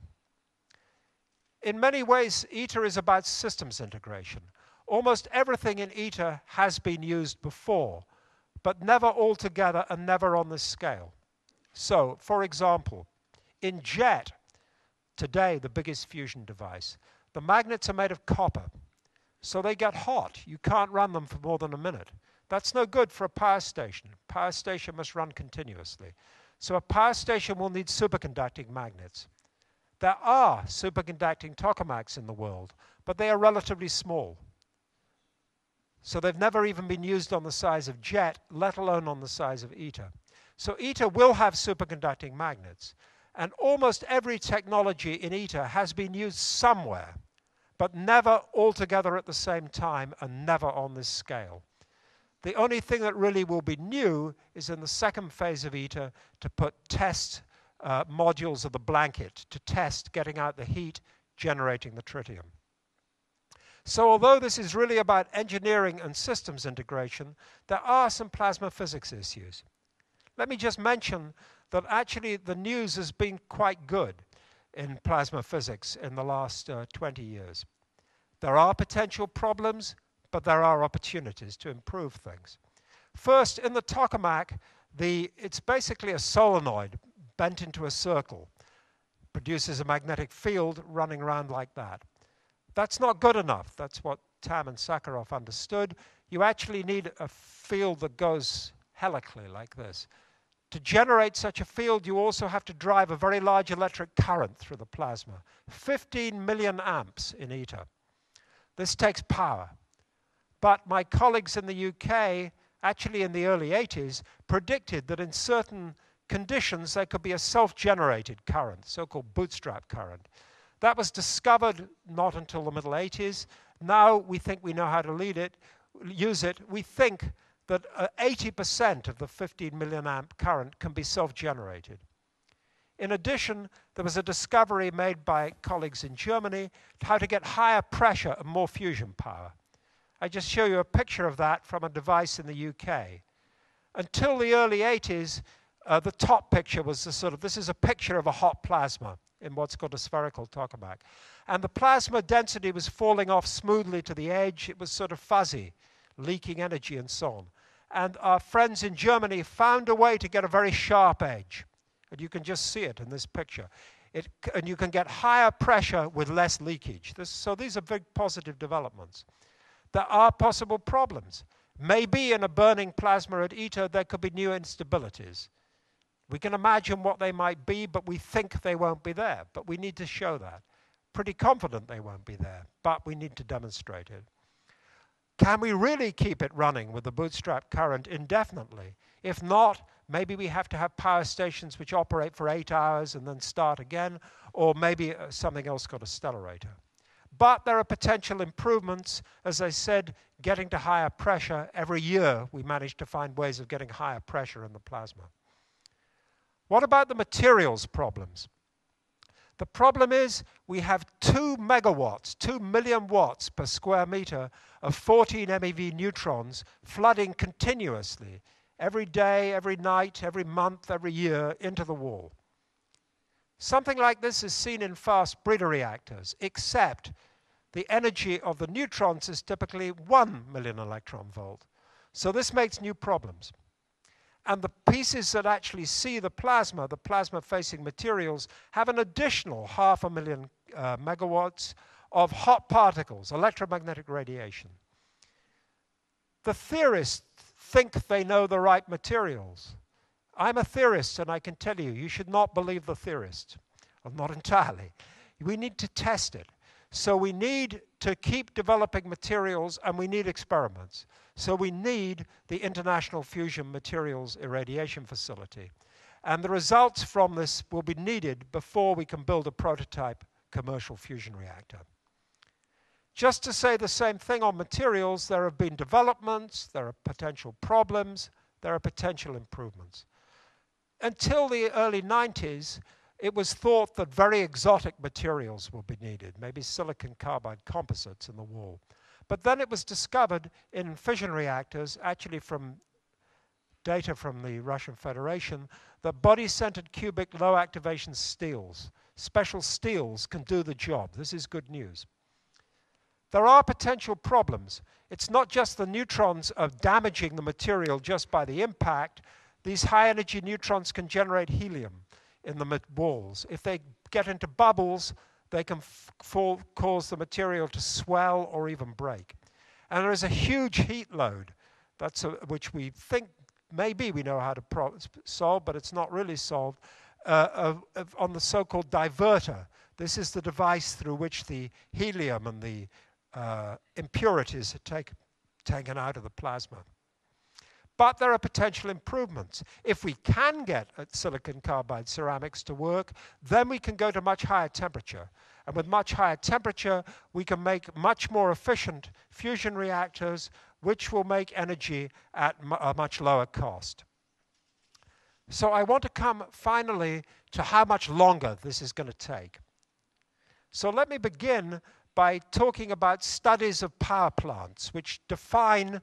In many ways, ITER is about systems integration. Almost everything in ITER has been used before, but never all together and never on this scale. So, for example, in JET, today the biggest fusion device, the magnets are made of copper. So they get hot. You can't run them for more than a minute. That's no good for a power station. A power station must run continuously. So a power station will need superconducting magnets. There are superconducting tokamaks in the world, but they are relatively small. So they've never even been used on the size of JET, let alone on the size of ITER. So ITER will have superconducting magnets. And almost every technology in ITER has been used somewhere, but never altogether at the same time and never on this scale. The only thing that really will be new is in the second phase of ITER to put test modules of the blanket to test getting out the heat, generating the tritium. So although this is really about engineering and systems integration, there are some plasma physics issues. Let me just mention that actually the news has been quite good in plasma physics in the last 20 years. There are potential problems, but there are opportunities to improve things. First, in the tokamak, it's basically a solenoid bent into a circle, produces a magnetic field running around like that. That's not good enough. That's what Tam and Sakharov understood. You actually need a field that goes helically like this. To generate such a field, you also have to drive a very large electric current through the plasma, 15 million amps in ITER. This takes power. But my colleagues in the UK, actually in the early 80s, predicted that in certain conditions there could be a self-generated current, so-called bootstrap current. That was discovered not until the middle 80s. Now we think we know how to use it. We think that 80% of the 15 million amp current can be self-generated. In addition, there was a discovery made by colleagues in Germany how to get higher pressure and more fusion power. I just show you a picture of that from a device in the UK. Until the early 80s, the top picture was this is a picture of a hot plasma in what's called a spherical tokamak. And the plasma density was falling off smoothly to the edge. It was sort of fuzzy, leaking energy and so on. And our friends in Germany found a way to get a very sharp edge. And you can just see it in this picture. And you can get higher pressure with less leakage. So these are big positive developments. There are possible problems. Maybe in a burning plasma at ITER, there could be new instabilities. We can imagine what they might be, but we think they won't be there. But we need to show that. Pretty confident they won't be there, but we need to demonstrate it. Can we really keep it running with the bootstrap current indefinitely? If not, maybe we have to have power stations which operate for 8 hours and then start again, or maybe something else called a stellarator. But there are potential improvements. As I said, getting to higher pressure. Every year we manage to find ways of getting higher pressure in the plasma. What about the materials problems? The problem is we have 2 megawatts, 2 million watts per square meter of 14 MeV neutrons flooding continuously, every day, every night, every month, every year, into the wall. Something like this is seen in fast breeder reactors, except the energy of the neutrons is typically 1 million electron volt. So this makes new problems. And the pieces that actually see the plasma-facing materials, have an additional 500,000 megawatts of hot particles, electromagnetic radiation. The theorists think they know the right materials. I'm a theorist, and I can tell you, you should not believe the theorist. Well, not entirely. We need to test it. So we need to keep developing materials, and we need experiments. So we need the International Fusion Materials Irradiation Facility. And the results from this will be needed before we can build a prototype commercial fusion reactor. Just to say the same thing on materials, there have been developments, there are potential problems, there are potential improvements. Until the early 90s, it was thought that very exotic materials will be needed, maybe silicon carbide composites in the wall. But then it was discovered in fission reactors, actually from data from the Russian Federation, that body-centered cubic low activation steels, special steels, can do the job. This is good news. There are potential problems. It's not just the neutrons of damaging the material just by the impact. These high-energy neutrons can generate helium in the walls. If they get into bubbles, they can cause the material to swell or even break. And there is a huge heat load, which we think maybe we know how to solve, but it's not really solved, on the so-called diverter. This is the device through which the helium and the impurities are taken out of the plasma. But there are potential improvements. If we can get silicon carbide ceramics to work, then we can go to much higher temperature. And with much higher temperature, we can make much more efficient fusion reactors, which will make energy at a much lower cost. So I want to come finally to how much longer this is going to take. So let me begin by talking about studies of power plants, which define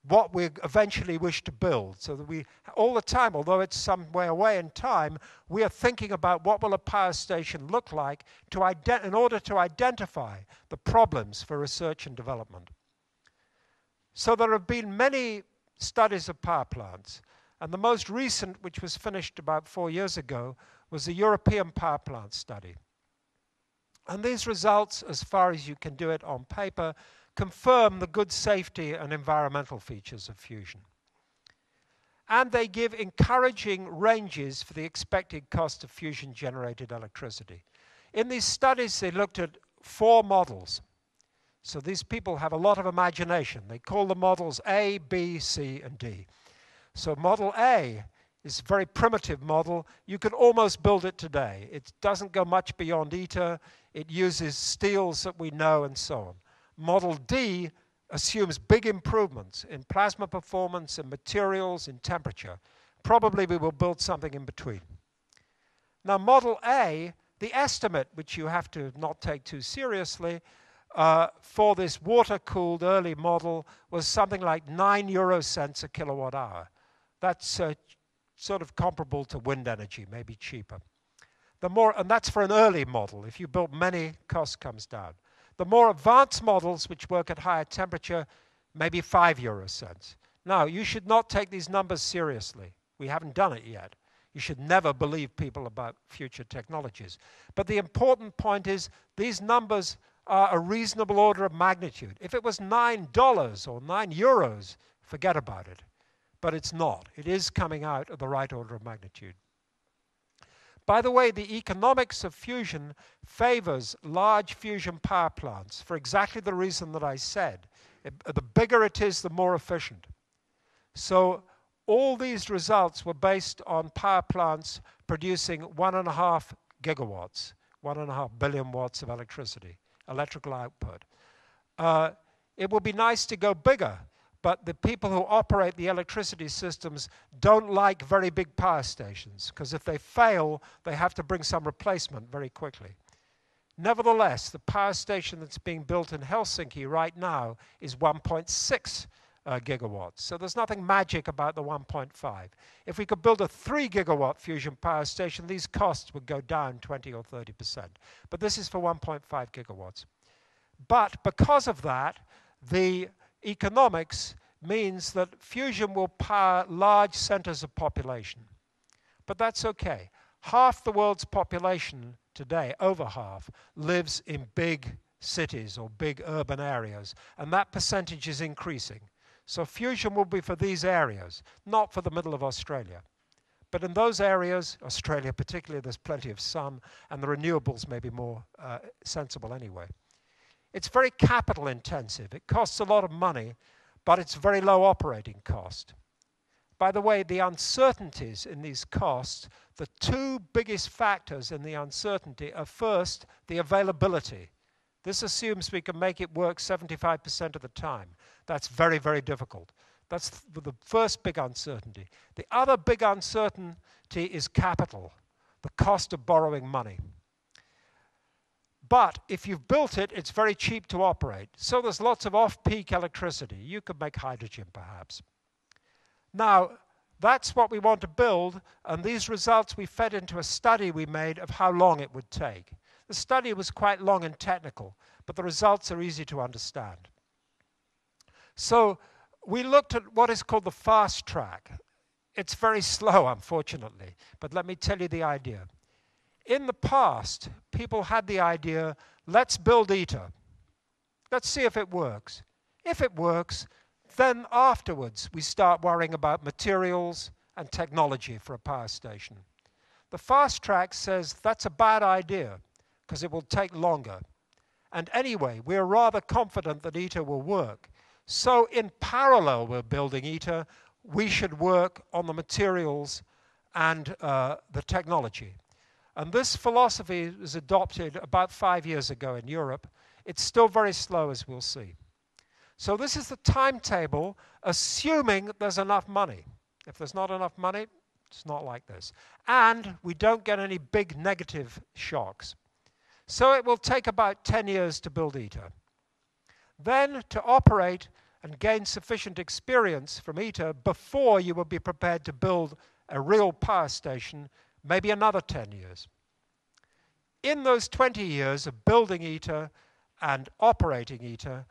what we eventually wish to build, so that we, all the time, although it's some way away in time, we are thinking about what will a power station look like in order to identify the problems for research and development. So there have been many studies of power plants, and the most recent, which was finished about 4 years ago, was the European power plant study. And these results, as far as you can do it on paper, confirm the good safety and environmental features of fusion. And they give encouraging ranges for the expected cost of fusion-generated electricity. In these studies, they looked at 4 models. So these people have a lot of imagination. They call the models A, B, C, and D. So model A is a very primitive model. You can almost build it today. It doesn't go much beyond ITER. It uses steels that we know and so on. Model D assumes big improvements in plasma performance, in materials, in temperature. Probably we will build something in between. Now, Model A, the estimate, which you have to not take too seriously, for this water-cooled early model was something like 9 euro cents a kilowatt hour. That's sort of comparable to wind energy, maybe cheaper. And that's for an early model. If you build many, cost comes down. The more advanced models, which work at higher temperature, maybe 5 euro cents. Now, you should not take these numbers seriously. We haven't done it yet. You should never believe people about future technologies. But the important point is these numbers are a reasonable order of magnitude. If it was $9 or 9 euros, forget about it. But it's not. It is coming out of the right order of magnitude. By the way, the economics of fusion favors large fusion power plants for exactly the reason that I said. The bigger it is, the more efficient. So all these results were based on power plants producing 1.5 gigawatts, 1.5 billion watts of electrical output. It would be nice to go bigger, but the people who operate the electricity systems don't like very big power stations, because if they fail, they have to bring some replacement very quickly. Nevertheless, the power station that's being built in Helsinki right now is 1.6 gigawatts. So there's nothing magic about the 1.5. If we could build a 3 gigawatt fusion power station, these costs would go down 20 or 30%. But this is for 1.5 gigawatts. But because of that, the economics means that fusion will power large centers of population. But that's okay. Half the world's population today, over half, lives in big cities or big urban areas, and that percentage is increasing. So fusion will be for these areas, not for the middle of Australia. But in those areas, Australia particularly, there's plenty of sun, and the renewables may be more sensible anyway. It's very capital intensive. It costs a lot of money, but it's very low operating cost. By the way, the uncertainties in these costs, the two biggest factors in the uncertainty are first, the availability. This assumes we can make it work 75% of the time. That's very, very difficult. That's the first big uncertainty. The other big uncertainty is capital, the cost of borrowing money. But if you've built it, it's very cheap to operate. So there's lots of off-peak electricity. You could make hydrogen, perhaps. Now, that's what we want to build, and these results we fed into a study we made of how long it would take. The study was quite long and technical, but the results are easy to understand. So we looked at what is called the fast track. It's very slow, unfortunately, but let me tell you the idea. In the past, people had the idea, let's build ITER. Let's see if it works. If it works, then afterwards we start worrying about materials and technology for a power station. The fast track says that's a bad idea because it will take longer. And anyway, we're rather confident that ITER will work. So in parallel with building ITER, we should work on the materials and the technology. And this philosophy was adopted about 5 years ago in Europe. It's still very slow, as we'll see. So this is the timetable, assuming that there's enough money. If there's not enough money, it's not like this. And we don't get any big negative shocks. So it will take about 10 years to build ITER. Then to operate and gain sufficient experience from ITER before you will be prepared to build a real power station, maybe another 10 years. In those 20 years of building ITER and operating ITER,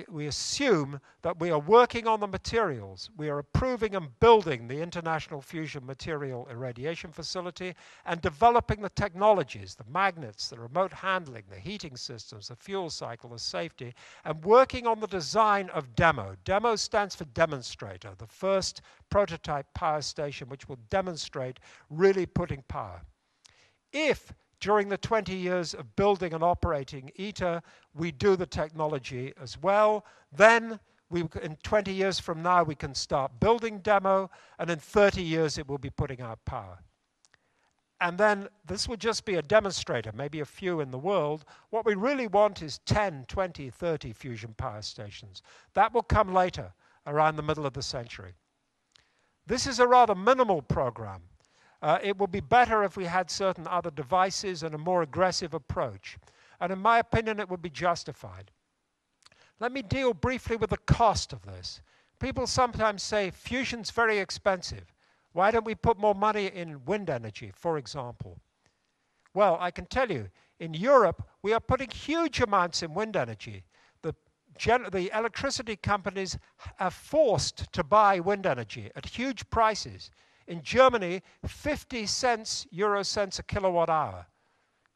we assume that we are working on the materials. We are approving and building the International Fusion Material Irradiation Facility and developing the technologies, the magnets, the remote handling, the heating systems, the fuel cycle, the safety, and working on the design of DEMO. DEMO stands for demonstrator, the first prototype power station which will demonstrate really putting power. If during the 20 years of building and operating ITER, we do the technology as well. Then, in 20 years from now, we can start building DEMO, and in 30 years, it will be putting out power. And then, this will just be a demonstrator, maybe a few in the world. What we really want is 10, 20, 30 fusion power stations. That will come later, around the middle of the century. This is a rather minimal program. It would be better if we had certain other devices and a more aggressive approach. And in my opinion, it would be justified. Let me deal briefly with the cost of this. People sometimes say, fusion's very expensive. Why don't we put more money in wind energy, for example? Well, I can tell you, in Europe, we are putting huge amounts in wind energy. The electricity companies are forced to buy wind energy at huge prices. In Germany, 50 euro cents a kilowatt hour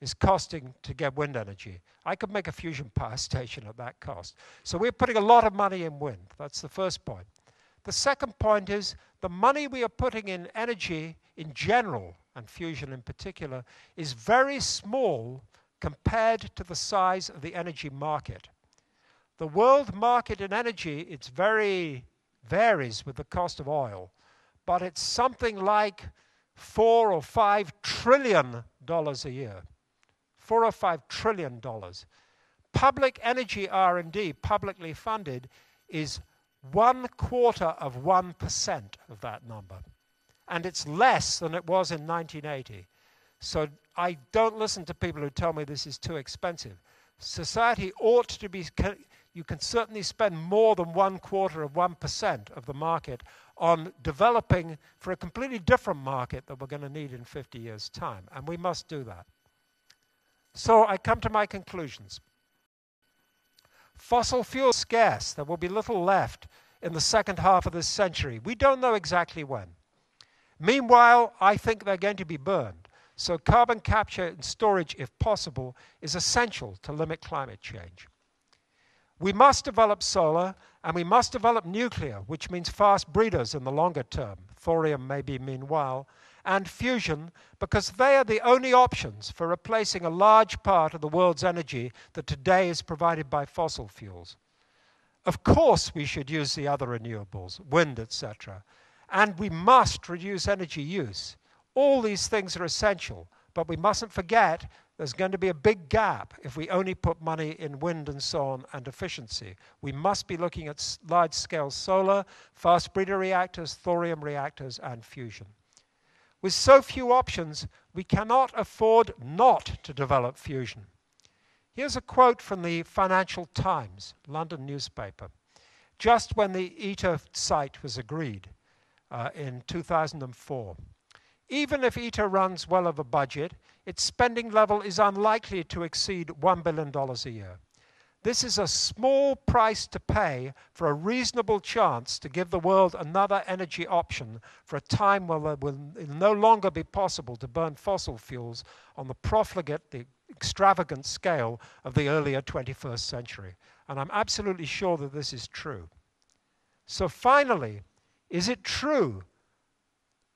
is costing to get wind energy. I could make a fusion power station at that cost. So we're putting a lot of money in wind. That's the first point. The second point is the money we are putting in energy in general, and fusion in particular, is very small compared to the size of the energy market. The world market in energy, it varies with the cost of oil. But it's something like $4 or $5 trillion a year. $4 or $5 trillion. Public energy R&D, publicly funded, is 1/4% of that number. And it's less than it was in 1980. So I don't listen to people who tell me this is too expensive. Society ought to be, you can certainly spend more than 1/4% of the market on developing for a completely different market that we're going to need in 50 years' time. And we must do that. So I come to my conclusions. Fossil fuels scarce. There will be little left in the second half of this century. We don't know exactly when. Meanwhile, I think they're going to be burned. So carbon capture and storage, if possible, is essential to limit climate change. We must develop solar, and we must develop nuclear, which means fast breeders in the longer term. Thorium maybe meanwhile, and fusion, because they are the only options for replacing a large part of the world's energy that today is provided by fossil fuels. Of course, we should use the other renewables, wind, etc. And we must reduce energy use. All these things are essential, but we mustn't forget there's going to be a big gap if we only put money in wind and so on and efficiency. We must be looking at large-scale solar, fast breeder reactors, thorium reactors, and fusion. With so few options, we cannot afford not to develop fusion. Here's a quote from the Financial Times, London newspaper, just when the ITER site was agreed in 2004. Even if ITER runs well over budget, its spending level is unlikely to exceed $1 billion a year. This is a small price to pay for a reasonable chance to give the world another energy option for a time when it will no longer be possible to burn fossil fuels on the profligate, the extravagant scale of the earlier 21st century. And I'm absolutely sure that this is true. So finally, is it true,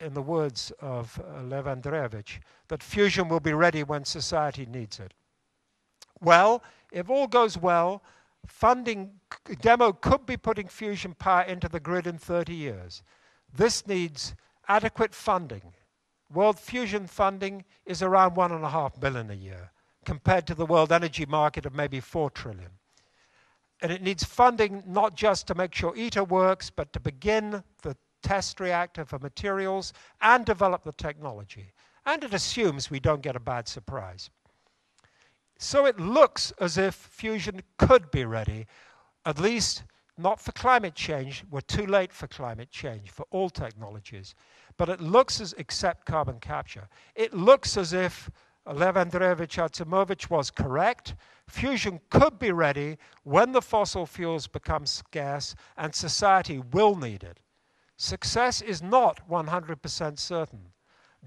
in the words of Lev Andreevich, that fusion will be ready when society needs it? Well, if all goes well, Demo could be putting fusion power into the grid in 30 years. This needs adequate funding. World fusion funding is around $1.5 billion a year, compared to the world energy market of maybe $4 trillion. And it needs funding not just to make sure ITER works, but to begin the test reactor for materials and develop the technology. And it assumes we don't get a bad surprise. So it looks as if fusion could be ready, at least not for climate change. We're too late for climate change for all technologies. But it looks as, except carbon capture, it looks as if Lev Andreevich Artemovich was correct. Fusion could be ready when the fossil fuels become scarce and society will need it. Success is not 100% certain,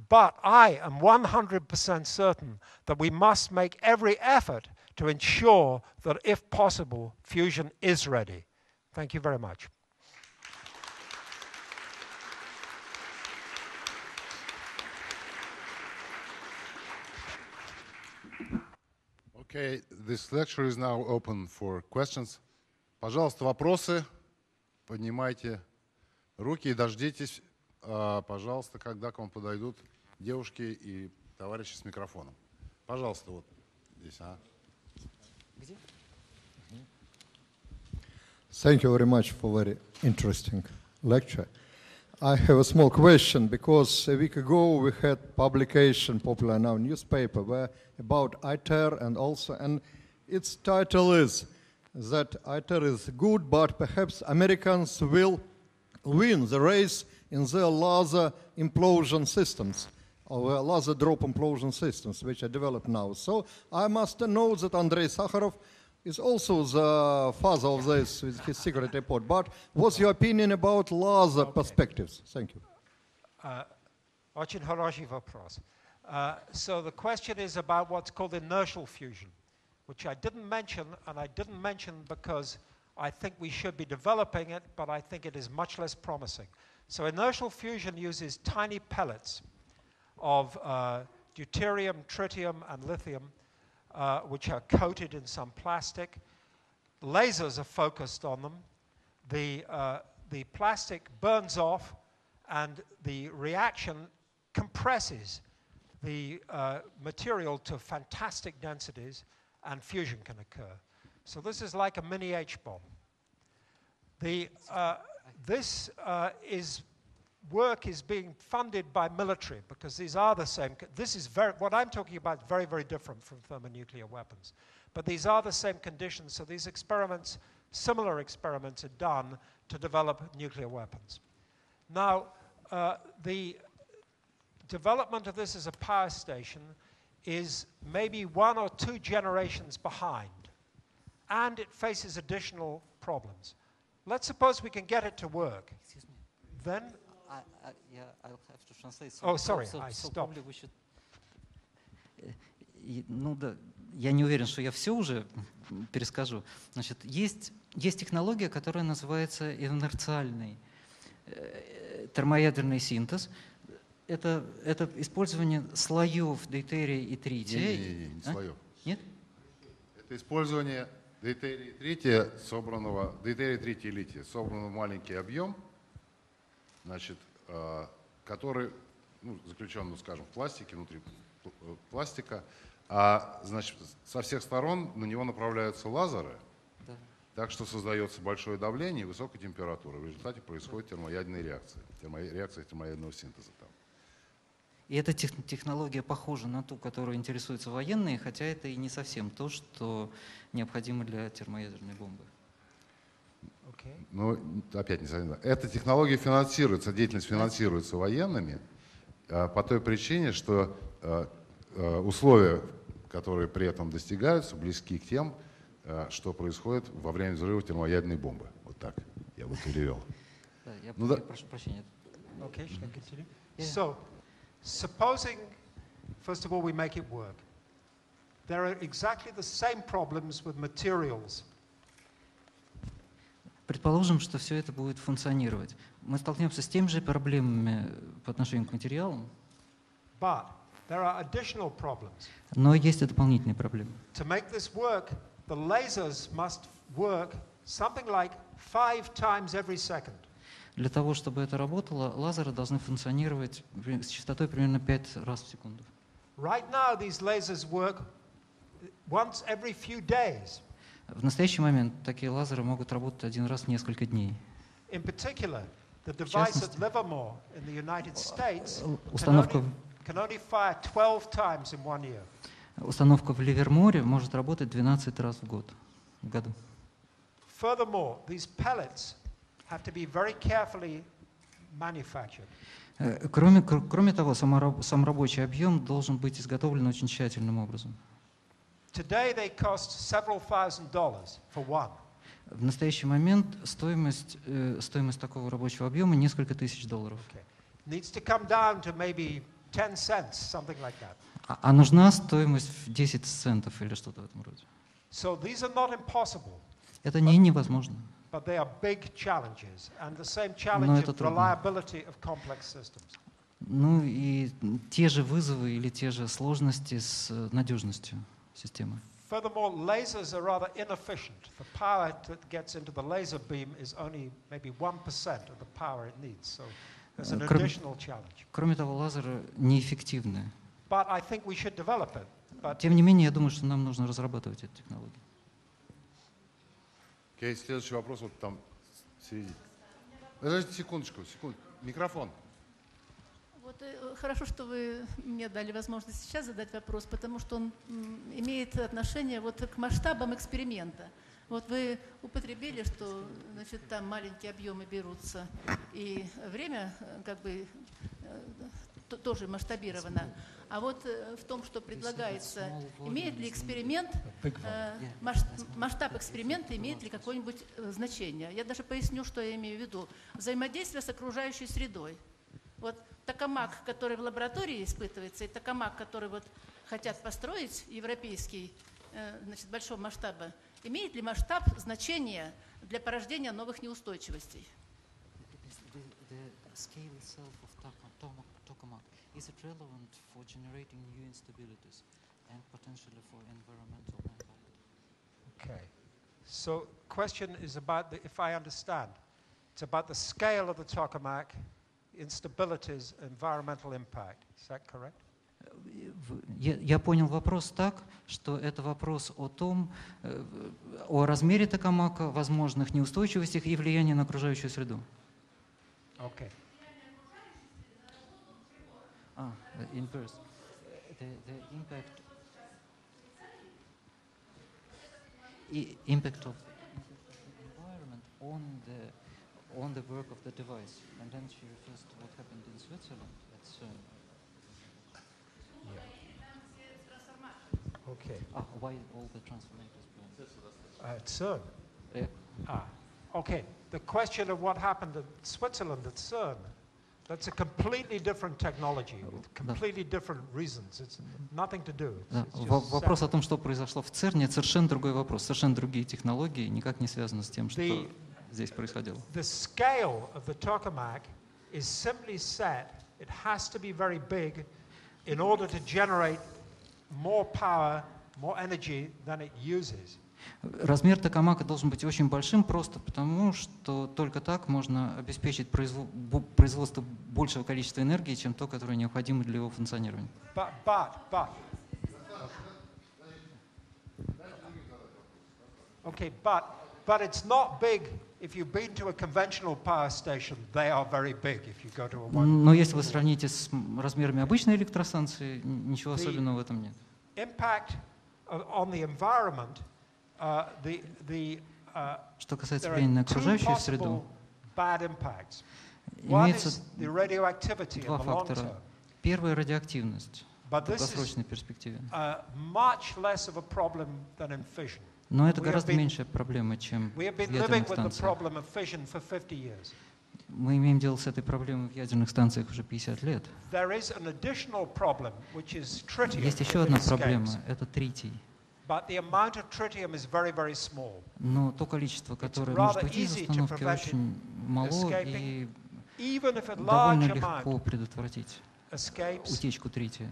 but I am 100% certain that we must make every effort to ensure that, if possible, fusion is ready. Thank you very much. Okay, this lecture is now open for questions. Пожалуйста, вопросы, поднимайте руки и дождитесь, пожалуйста, когда к вам подойдут девушки и товарищи с микрофоном. Пожалуйста, вот здесь. Где? Thank you very much for very interesting lecture. I have a small question, because a week ago we had publication, popular now newspaper, where about ITER and its title is that ITER is good, but perhaps Americans will win the race in their laser implosion systems, or laser drop implosion systems, which are developed now. So I must know that Andrei Sakharov is also the father of this with his secret report. But what's your opinion about laser perspectives? Thank you. Очень хороший вопрос. So the question is about what's called inertial fusion, which I didn't mention, and I didn't mention because I think we should be developing it, but I think it is much less promising. So inertial fusion uses tiny pellets of deuterium, tritium, and lithium, which are coated in some plastic. Lasers are focused on them. The plastic burns off, and the reaction compresses the material to fantastic densities, and fusion can occur. So this is like a mini H-bomb. This work is being funded by military, because these are the same. This is what I'm talking about, very, very different from thermonuclear weapons. But these are the same conditions, so these experiments, similar experiments, are done to develop nuclear weapons. Now, the development of this as a power station is maybe 1 or 2 generations behind, and it faces additional problems. Let's suppose we can get it to work. Excuse me. Then I'll have to translate. Oh, sorry, I stopped. Probably we should... Ну да, я не уверен, что я все уже перескажу. Значит, есть технология, которая называется инерциальный термоядерный синтез. Это использование слоев дейтерия и трития. Не слоев. Нет? Это использование дейтерия и трития, дейтерия, трития и лития, собранного в маленький объем. Значит, который заключен, скажем, в пластике, внутри пластика, значит, со всех сторон на него направляются лазеры, Да. так что создается большое давление и высокая температура. В результате происходит термоядерная реакция, реакция термоядерного синтеза. Там. И эта технология похожа на ту, которой интересуются военные, хотя это и не совсем то, что необходимо для термоядерной бомбы. Ну, опять не совсем. Эта технология финансируется, деятельность финансируется военными по той причине, что условия, которые при этом достигаются, близки к тем, что происходит во время взрыва термоядерной бомбы. Вот так я бы перевел. Да, я Ну, да. прошу прощения. Okay, should I continue? Yeah. So, supposing, first of all, we make it work. There are exactly the same problems with materials. Предположим, что все это будет функционировать. Мы столкнемся с теми же проблемами по отношению к материалам, But there are additional problems. но есть и дополнительные проблемы. To make this work, the lasers must work something like 5 times every second. Для того, чтобы это работало, лазеры должны функционировать с частотой примерно 5 раз в секунду. Right now, these lasers work once every few days. В настоящий момент такие лазеры могут работать один раз в несколько дней. In particular, the device at Livermore in the United States Установка can only fire 12 times in 1 year. Установка в Ливерморе может работать 12 раз в году. Furthermore, these pellets have to be very carefully manufactured. Кроме того, сам рабочий объем должен быть изготовлен очень тщательным образом. Today they cost several $1,000s for one. В настоящий момент стоимость такого рабочего объема несколько тысяч долларов. Okay. Needs to come down to maybe 10 cents, something like that. А нужна стоимость в 10 центов или что-то в этом роде. So these are not impossible, Это не невозможно. but they are big challenges, and the same Но challenge это of трудно. reliability of complex systems. Ну и те же вызовы или те же сложности с надежностью системы. Furthermore, lasers are rather inefficient. The power that gets into the laser beam is only maybe 1% of the power it needs. So there's an additional challenge. Кроме того, лазеры неэффективны. But I think we should develop it. But Тем не менее, я думаю, что нам нужно разрабатывать эту технологию. Окей, следующий вопрос вот там в середине. Подождите секундочку. Микрофон. Вот хорошо, что вы мне дали возможность сейчас задать вопрос, потому что он имеет отношение вот к масштабам эксперимента. Вот вы употребили, что значит, там маленькие объемы берутся, и время как бы тоже масштабировано. А вот в том, что предлагается, имеет ли эксперимент, масштаб эксперимента имеет ли какое-нибудь значение? Я даже поясню, что я имею в виду. Взаимодействие с окружающей средой. Вот токамак, который в лаборатории испытывается, и токамак, который вот хотят построить, европейский, значит, большого масштаба, имеет ли масштаб значение для порождения новых неустойчивостей? Is it relevant for generating new instabilities and potentially for environmental impact? okay. So question is about if I understand, it's about the scale of the tokamak, instabilities, environmental impact. Is that correct? Я понял вопрос так, что это вопрос о том, о размере токамака, возможных неустойчивостях и влиянии на окружающую среду. Okay. Inverse. The impact of environment on the work of the device, and then she refers to what happened in Switzerland at CERN. Yeah. Okay. Why all the transformators burn? At CERN. Yeah. Okay. The question of what happened in Switzerland at CERN. That's a completely different technology, with completely different reasons. It's nothing to do. Вопрос о том, что произошло в ЦЕРНе, это совершенно другой вопрос, совершенно другие технологии, никак не связаны с тем, что здесь происходило. The scale of the tokamak is simply set. It has to be very big in order to generate more power, more energy than it uses. Размер токамака должен быть очень большим, просто потому что только так можно обеспечить производство большего количества энергии, чем то, которое необходимо для его функционирования. Okay, but it's not big. If you've been to a conventional power station, they are very big. If you go to a one. Но если вы сравните с размерами обычной электростанции, ничего особенного в этом нет. Impact on the environment. Что касается влияния на окружающую среду, имеется два фактора. Первый — радиоактивность в долгосрочной перспективе. Но это гораздо меньшая проблема, чем в ядерных станциях. Мы имеем дело с этой проблемой в ядерных станциях уже 50 лет. Есть еще одна проблема — это тритий. Но то количество, которое может уйти из установки, очень мало, и довольно легко предотвратить утечку трития.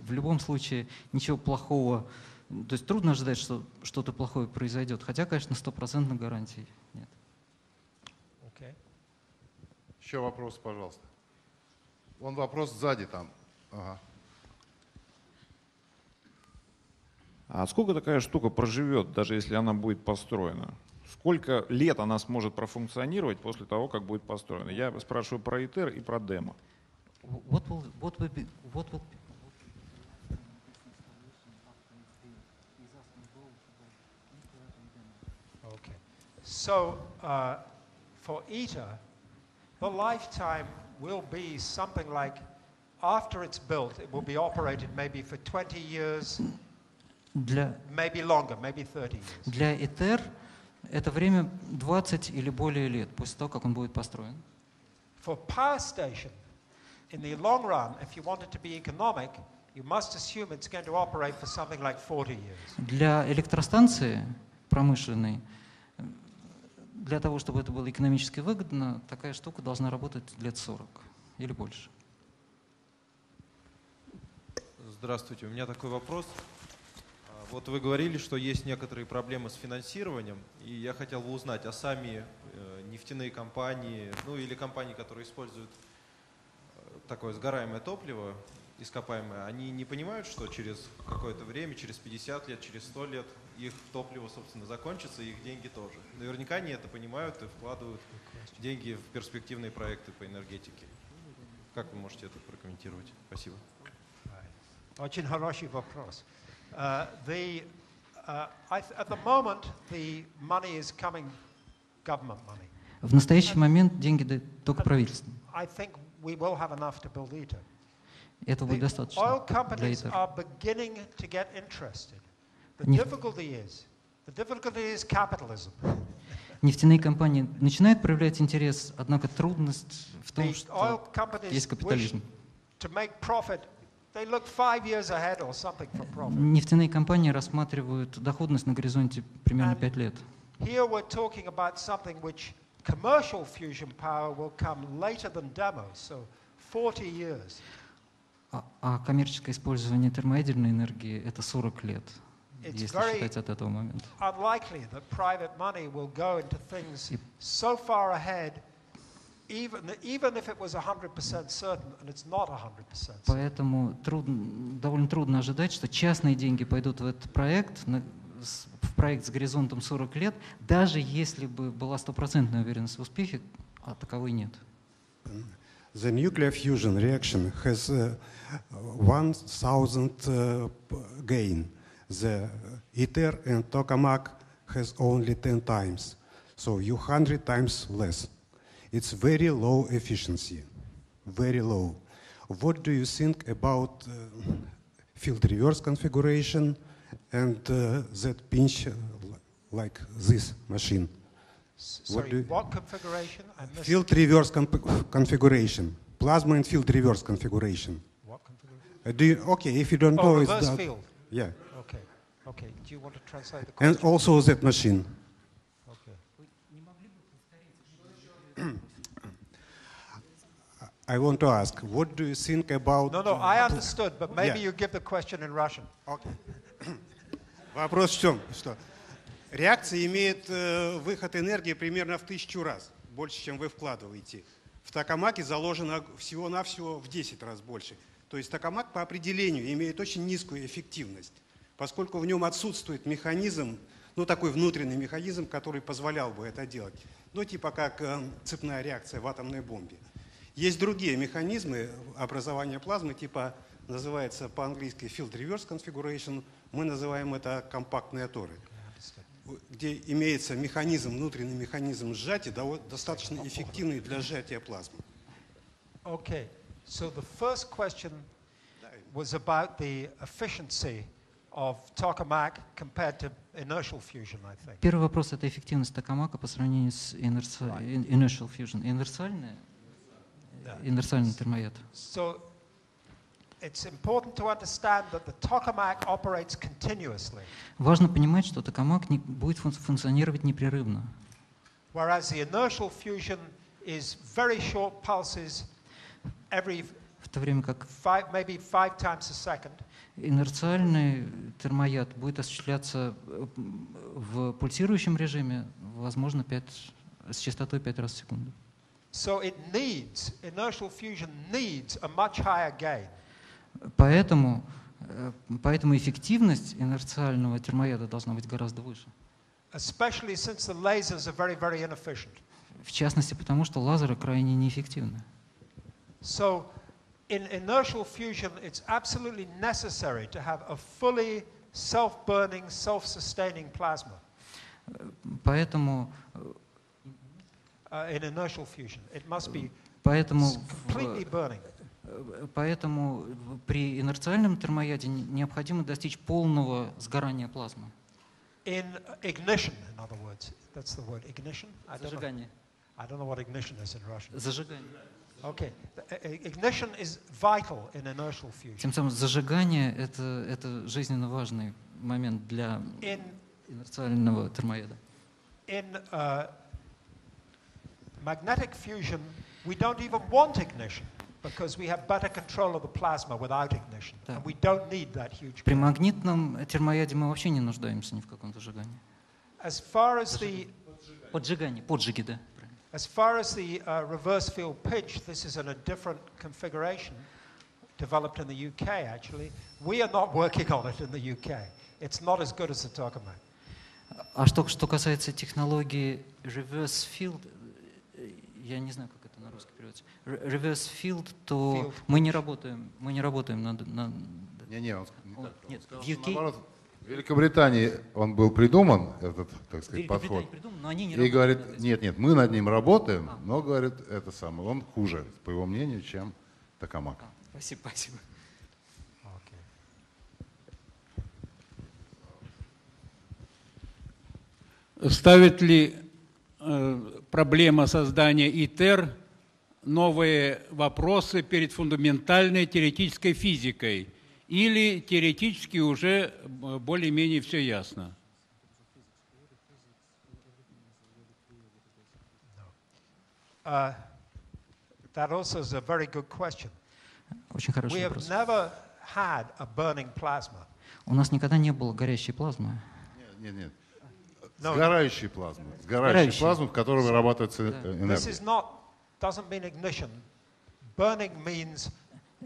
В любом случае, ничего плохого, то есть трудно ожидать, что что-то плохое произойдет, хотя, конечно, 100% гарантий нет. Еще вопрос, пожалуйста. Вон вопрос сзади там. Ага. А сколько такая штука проживет, даже если она будет построена? Сколько лет она сможет профункционировать после того, как будет построена? Я спрашиваю про ИТЕР и про демо. Okay. So for ITER, the lifetime will be something like, after it's built, it will be operated maybe for 20 years, maybe longer, maybe 30 years. Для ИТЕР это время 20 или более лет после того, как он будет построен. For power station, in the long run, if you want it to be economic, you must assume it's going to operate for something like 40 years. Для электростанции промышленной, для того, чтобы это было экономически выгодно, такая штука должна работать лет 40 или больше. Здравствуйте, у меня такой вопрос. Вот вы говорили, что есть некоторые проблемы с финансированием, и я хотел бы узнать, а сами нефтяные компании, ну или компании, которые используют такое сгораемое топливо, ископаемое, они не понимают, что через какое-то время, через 50 лет, через 100 лет их топливо, собственно, закончится, и их деньги тоже. Наверняка они это понимают и вкладывают деньги в перспективные проекты по энергетике. Как вы можете это прокомментировать? Спасибо. Очень хороший вопрос. At the moment, the money is coming, government money. В настоящий момент деньги дает только правительство. I think we will have enough to build ITER. Этого будет достаточно Oil для companies ИТЕР. are beginning to get interested. The difficulty is capitalism. Нефтяные компании начинают проявлять интерес, однако трудность в том, что есть капитализм. Нефтяные компании рассматривают доходность на горизонте примерно 5 лет. А коммерческое использование термоядерной энергии — это 40 лет, если считать от этого момента. Поэтому довольно трудно ожидать, что частные деньги пойдут в этот проект, в проект с горизонтом 40 лет, даже если бы была 100% уверенность в успехе, а таковой нет. The nuclear fusion reaction has 1,000 gain. The ITER and tokamak has only 10 times, so you 100 times less. It's very low efficiency, very low. What do you think about field reverse configuration and that pinch like this machine? Sorry, what configuration? Field reverse configuration, plasma and field reverse configuration. What configuration? Okay, if you don't know, it's reverse field. Yeah. Okay. Okay. Do you want to translate the question? And also that machine. I want to ask, what do you think about... No, I understood, but maybe Yeah. you give the question in Russian. Okay. Вопрос в чем? Что реакция имеет выход энергии примерно в 1000 раз, больше, чем вы вкладываете. В токамаке заложено всего-навсего в 10 раз больше. То есть токамак по определению имеет очень низкую эффективность, поскольку в нем отсутствует механизм, ну такой внутренний механизм, который позволял бы это делать. Ну типа как цепная реакция в атомной бомбе. Есть другие механизмы образования плазмы, типа называется по-английски field reverse configuration, мы называем это компактные торы, где имеется механизм, внутренний механизм сжатия, достаточно эффективный для сжатия плазмы. Okay, so the first question was about the efficiency of tokamak compared to inertial fusion, I think. Первый вопрос — это эффективность токамака по сравнению с inertial fusion. Инерциальный термояд. So it's important to understand that the tokamak operates continuously. Важно понимать, что токамак будет функционировать непрерывно. Whereas the inertial fusion is very short pulses every В то время как maybe 5 times a second. инерциальный термояд будет осуществляться в пульсирующем режиме, возможно, с частотой 5 раз в секунду. So inertial fusion needs a much higher gain. Поэтому эффективность инерциального термояда должна быть гораздо выше. Especially since the lasers are very, very inefficient. В частности, потому что лазеры крайне неэффективны. So in inertial fusion, it's absolutely necessary to have a fully self-burning, self-sustaining plasma. Поэтому in inertial fusion, it must be completely burning. Поэтому при инерциальном термояде необходимо достичь полного сгорания плазмы. In ignition, in other words, that's the word, ignition. Зажигание. I don't know what ignition is in Russian. Зажигание. Okay, ignition is vital in inertial fusion. Тем самым зажигание — это жизненно важный момент для инерциального термояда. In magnetic fusion, we don't even want ignition because we have better control of the plasma without ignition, and we don't need that huge. При магнитном термояде мы вообще не нуждаемся ни в каком зажигании. As far as the поджиги, да. As far as the reverse field pitch, this is in a different configuration, developed in the UK actually. We are not working on it in the UK. It's not as good as the tokamak. А что касается технологии reverse field, я не знаю, как это на русский переводится. Reverse field, то мы не работаем над... Нет, в UK... В Великобритании он был придуман, этот, так сказать, подход. И говорит, нет, мы над ним работаем, но, говорит, это самое, он хуже, по его мнению, чем токамак. Спасибо. Ставит ли проблема создания ИТЕР новые вопросы перед фундаментальной теоретической физикой? Или теоретически уже более-менее все ясно? That also is a very good question. Очень хороший We have вопрос. never had a burning plasma. У нас никогда не было горящей плазмы. Нет. Сгорающей плазмы. Сгорающей плазмы, в которой вырабатывается энергия. This is not, doesn't mean ignition. Burning means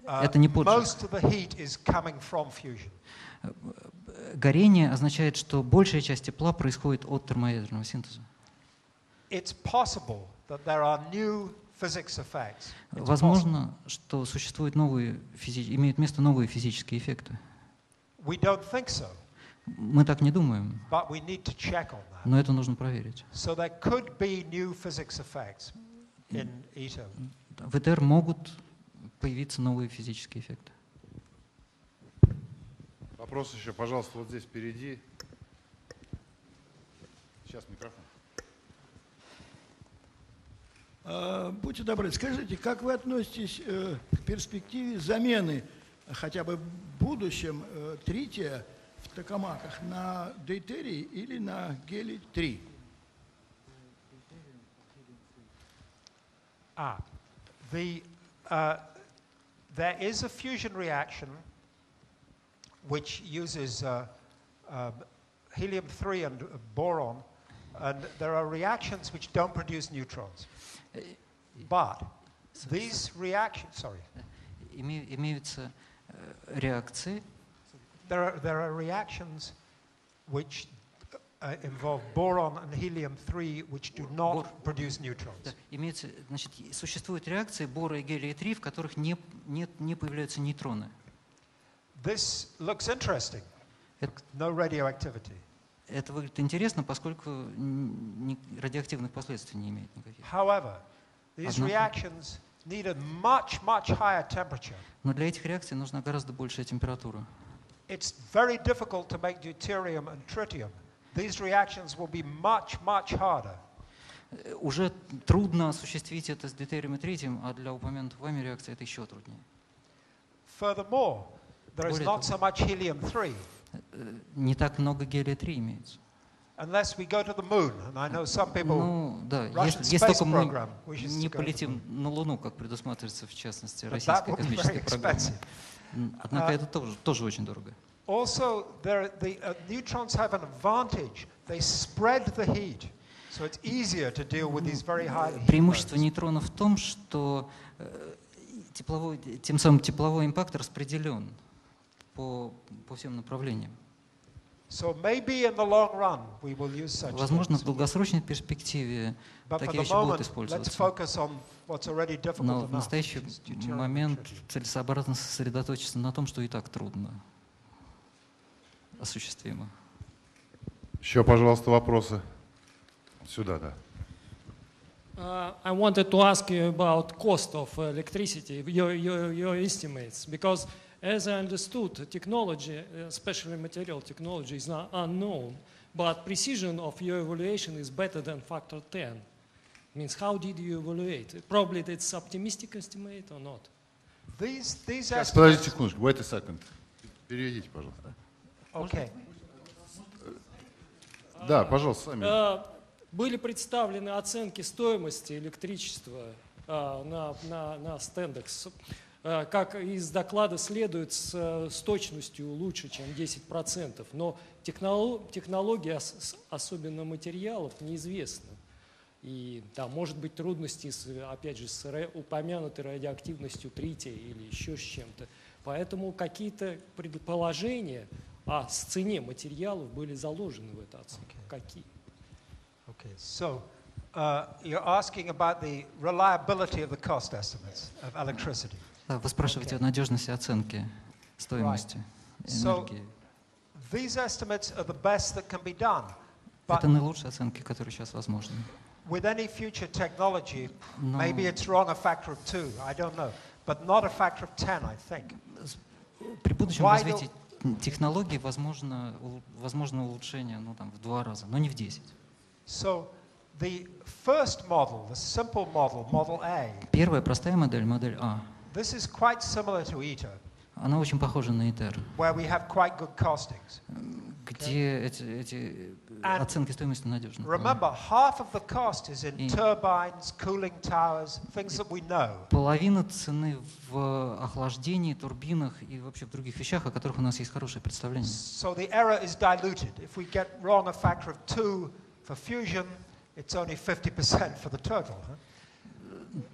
это не поджиг. Most of the heat is coming from fusion. Горение означает, что большая часть тепла происходит от термоядерного синтеза. It's possible that there are new physics effects. Возможно, что существуют имеют место новые физические эффекты. We don't think so. Мы так не думаем. But we need to check on that. Но это нужно проверить. So there could be new physics effects in ITER. В ИТЕР могут появиться новые физические эффекты. Вопрос еще, пожалуйста, вот здесь впереди. Сейчас микрофон. Будьте добры, скажите, как вы относитесь к перспективе замены хотя бы в будущем трития в токамаках на дейтерий или на гелий-3? There is a fusion reaction which uses helium-3 and boron, and there are reactions which don't produce neutrons. But these reactions, Имеются реакции. There are reactions which involve boron and helium-3, which do not produce neutrons. Имеется, значит, существуют реакции бора и гелия-3, в которых не появляются нейтроны. This looks interesting. No radioactivity. Это выглядит интересно, поскольку радиоактивных последствий не имеет никаких. However, these reactions need a much higher temperature. Но для этих реакций нужна гораздо большая температура. It's very difficult to make deuterium and tritium. These reactions will be much harder. Уже трудно осуществить это с deuterium и тритием, а для упомянутых вами реакций это еще труднее. Furthermore, there is not so much helium-3. Не так много гелия-3 имеется. Unless we go to the moon, and I know some people. Ну да, если только мы не полетим на Луну, как предусматривается в частности российской космической программой. Однако это тоже очень дорого. Also, the neutrons have an advantage. They spread the heat, so it's easier to deal with these very high heat. Преимущество нейтронов в том, что тем самым тепловой импакт распределен по всем направлениям. So maybe in the long run we will use such. Возможно, в долгосрочной перспективе такие вещи будут использоваться. Но в настоящий момент целесообразно сосредоточиться на том, что и так трудно осуществимо. Еще, пожалуйста, вопросы. Сюда, да. I wanted to ask you about cost of electricity, your estimates, because as I understood, technology, especially material technology, is not unknown, but precision of your evaluation is better than factor 10. Means, how did you evaluate? Probably it's optimistic estimate or not? Сейчас, подождите секундочку, wait a second. Переведите, пожалуйста. Okay. Да, пожалуйста, сами. Были представлены оценки стоимости электричества на стендах. Как из доклада следует, с точностью лучше, чем 10%. Но технология, особенно материалов, неизвестна. И там может быть трудности, опять же, с упомянутой радиоактивностью трития или еще с чем-то. Поэтому какие-то предположения о цене материалов были заложены в эту оценку. Какие? Okay, so you're asking about the reliability of the cost estimates of electricity. Вы спрашиваете о надежности оценки стоимости энергии. These estimates are the best that can be done. Это наилучшие оценки, которые сейчас возможны. With any future technology, maybe it's wrong a factor of 2, I don't know, but not a factor of 10, I think. При будущем развитии технологий возможно улучшение, в 2 раза, но не в 10. So the first model, the simple model, model A. Первая простая модель, модель А. This is quite similar to ITER. Она очень похожа на ИТЕР. Where we have quite good costings. Где эти оценки стоимости надежны. Remember, half of the cost is in turbines, cooling towers, things that we know. Половина цены в охлаждении, турбинах и вообще в других вещах, о которых у нас есть хорошее представление. So the error is diluted. If we get wrong a factor of 2 for fusion, it's only 50% for the total.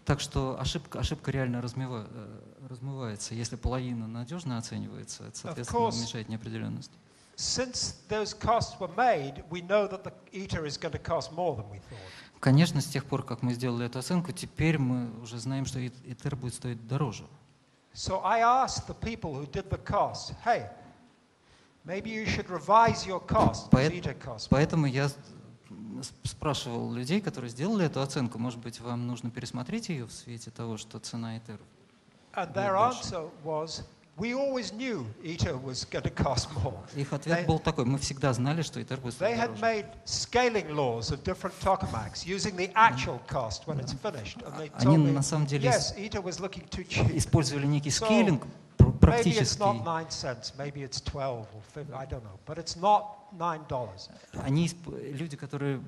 Так что ошибка реально размывается. Если половина надежно оценивается, это, соответственно, уменьшает неопределенность. Конечно, с тех пор, как мы сделали эту оценку, теперь мы уже знаем, что ИТЕР будет стоить дороже. So I asked the people who did the cost, hey, maybe you should revise your cost. Поэтому я спрашивал людей, которые сделали эту оценку, может быть, вам нужно пересмотреть ее в свете того, что цена ИТЕР. Их ответ был такой: мы всегда знали, что ИТЕР будет стоить дороже. Они на самом деле использовали некий скейлинг практически. Maybe it's not 9 cents, maybe it's 12 or 15, I don't know, but it's not $9. Люди, которые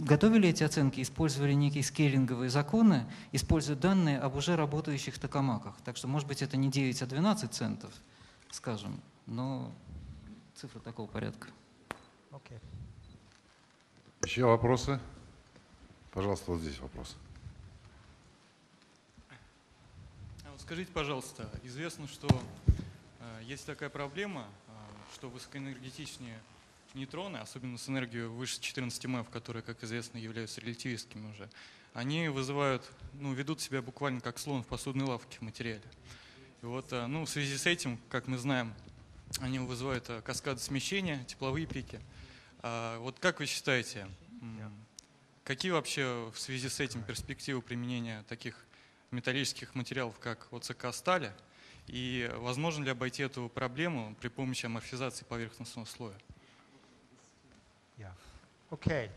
готовили эти оценки, использовали некие скейлинговые законы, используя данные об уже работающих токамаках. Так что, может быть, это не 9, а 12 центов, скажем, но цифра такого порядка. Okay. Еще вопросы? Пожалуйста, вот здесь вопрос. Скажите, пожалуйста, известно, что есть такая проблема, что высокоэнергетичные нейтроны, особенно с энергией выше 14 МФ, которые, как известно, являются релятивистскими уже, они вызывают, ведут себя буквально как слон в посудной лавке в материале. И вот, в связи с этим, как мы знаем, они вызывают каскады смещения, тепловые пики. Вот как вы считаете, какие вообще в связи с этим перспективы применения таких металлических материалов, как ОЦК стали, и возможно ли обойти эту проблему при помощи аморфизации поверхностного слоя? Yeah. Okay.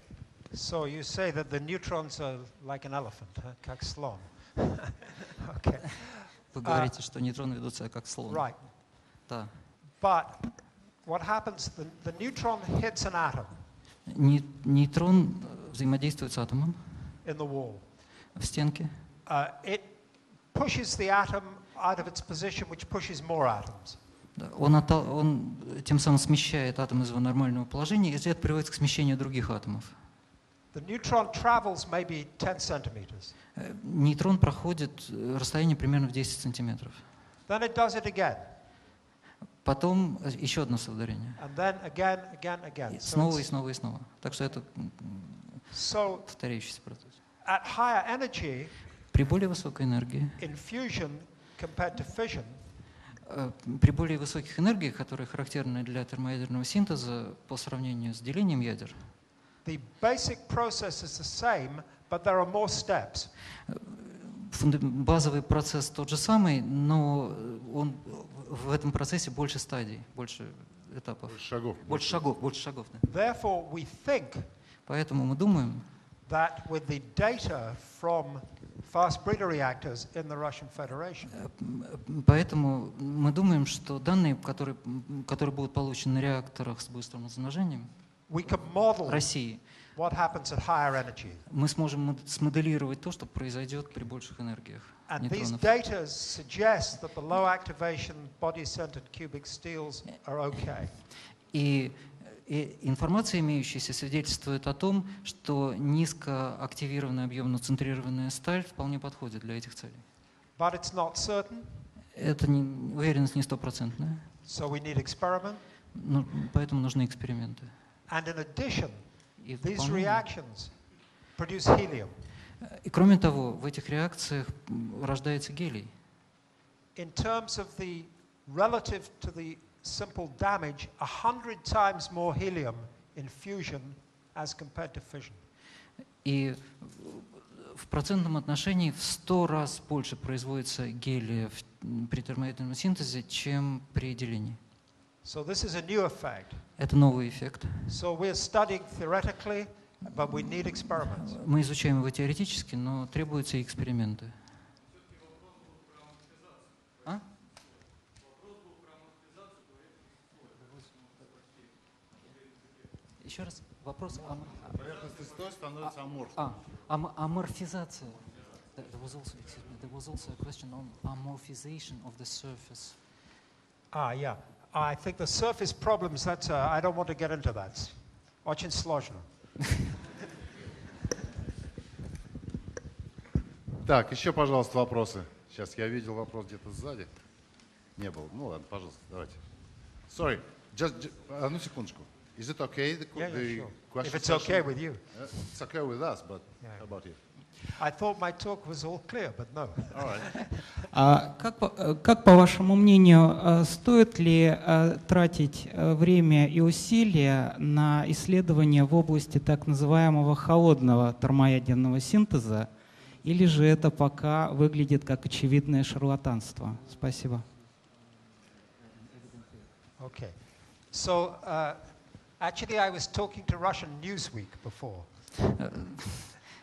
So you say that the neutrons are like an elephant, как слон. Okay. Вы говорите, что нейтроны ведут себя как слон. Right. Да. But what happens? The neutron hits an atom. Нейтрон взаимодействует с атомом in the wall. В стенке. It pushes the atom out of its position, which pushes more atoms. Он тем самым смещает атом из его нормального положения, и это приводит к смещению других атомов. The neutron travels maybe 10 centimeters. Нейтрон проходит расстояние примерно в 10 сантиметров. Then it does it again. Потом еще одно соударение. And then again. Снова и снова и снова. Так что это повторяющийся процесс. At higher energy, при более высокой энергии, in fusion compared to fission, при более высоких энергиях, которые характерны для термоядерного синтеза по сравнению с делением ядер, the basic process is the same, but there are more steps. Базовый процесс тот же самый, но в этом процессе больше стадий, больше этапов. Больше шагов. Да. Therefore, we think Поэтому мы думаем, that with the data from fast breeder reactors in the Russian Federation, поэтому мы думаем, что данные, которые будут получены на реакторах с быстрым размножением России, what happens at higher energy. Мы сможем смоделировать то, что произойдет при больших энергиях And these нейтронов. data suggest that the low activation body-centered cubic steels are okay. И информация, имеющаяся, свидетельствует о том, что низкоактивированная объемно-центрированная сталь вполне подходит для этих целей. But it's not certain. Это уверенность не стопроцентная. So we need experiment. Поэтому нужны эксперименты. And in addition, these reactions produce helium. И кроме того, в этих реакциях рождается гелий. In terms of the relative to the simple damage, 100 times more helium in fusion as compared to fission. И в процентном отношении в 100 раз больше производится гелия при термоядерном синтезе, чем при делении. So this is a new effect. Это новый эффект. So we're studying theoretically, but we need experiments. Мы изучаем его теоретически, но требуются и эксперименты. Еще раз вопрос. Поверхностный слой становится аморфным. Аморфизация. There was also a question on amorphization of the surface. Yeah. I think the surface problems, that's, I don't want to get into that. Очень сложно. Так, еще, пожалуйста, вопросы. Сейчас я видел вопрос где-то сзади. Не было. Ну ладно, пожалуйста, давайте. Sorry, just одну секундочку. Is it okay? The sure. question If it's okay with you. It's okay with us, but how about you? I thought my talk was all clear, but no. All right. Как, по вашему мнению, стоит ли тратить время и усилия на исследования в области так называемого холодного термоядерного синтеза, или же это пока выглядит как очевидное шарлатанство? Спасибо. Okay. So, actually, I was talking to Russian Newsweek before.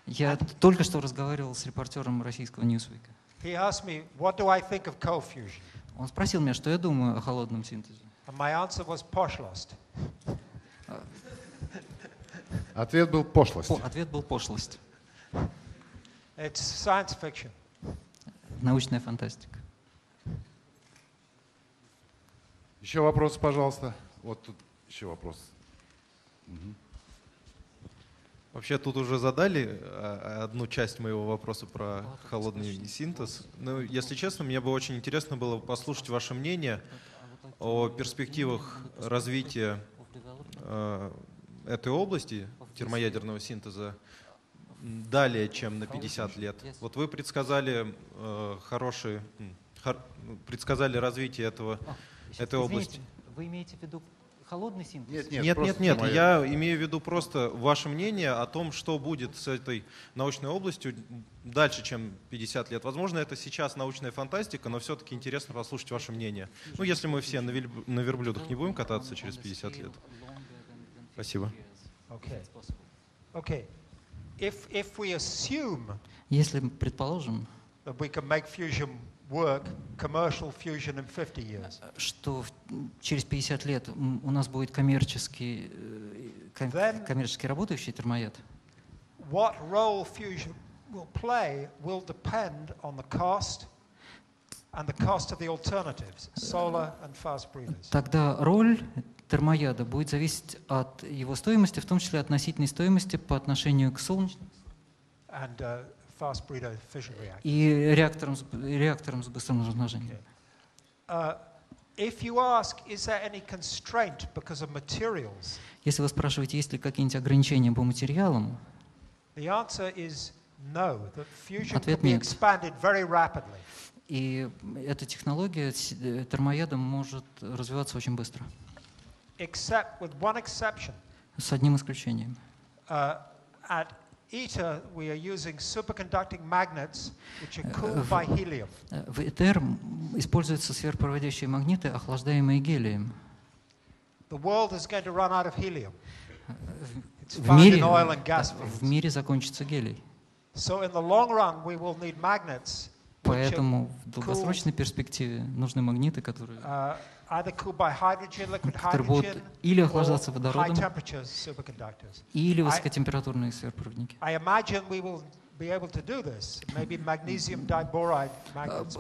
Я только что разговаривал с репортером российского Newsweek. He asked me, what do I think of cold fusion? Он спросил меня, что я думаю о холодном синтезе. And my answer was пошлость. Ответ был пошлость. Ответ был пошлость. It's science fiction. Научная фантастика. Еще вопросы, пожалуйста. Вот тут еще вопрос. Вообще тут уже задали одну часть моего вопроса про холодный синтез. Но, если честно, мне бы очень интересно было послушать ваше мнение о перспективах развития этой области термоядерного синтеза далее, чем на 50 лет. Вот вы предсказали предсказали развитие этой области. Вы имеете в виду холодный синтез? Нет. Я имею в виду просто ваше мнение о том, что будет с этой научной областью дальше, чем 50 лет. Возможно, это сейчас научная фантастика, но все-таки интересно послушать ваше мнение. Ну, если мы все на верблюдах не будем кататься через 50 лет. Спасибо. Okay. If we assume Если предположим, that we can make fusion work, commercial fusion in 50 years. Что через 50 лет у нас будет коммерчески работающий термояд. What role fusion will play will depend on the cost and the cost of the alternatives, solar and fast breeders. Тогда роль термояда будет зависеть от его стоимости, в том числе относительной стоимости по отношению к солнечным и реакторам с быстрым размножением. Если вы спрашиваете, есть ли какие-нибудь ограничения по материалам, ответ нет. И эта технология термояда может развиваться очень быстро. С одним исключением. ITER, we are using superconducting magnets, which are cooled by helium. В ИТЕР используются сверхпроводящие магниты, охлаждаемые гелием. The world is going to run out of helium. It's found in oil and gas fields. В мире закончится гелий. So in the long run, we will need magnets. Поэтому в долгосрочной перспективе нужны магниты, которые будут или охлаждаться водородом, или высокотемпературные сверхпроводники. Be able to do this, maybe magnesium diboride magnets,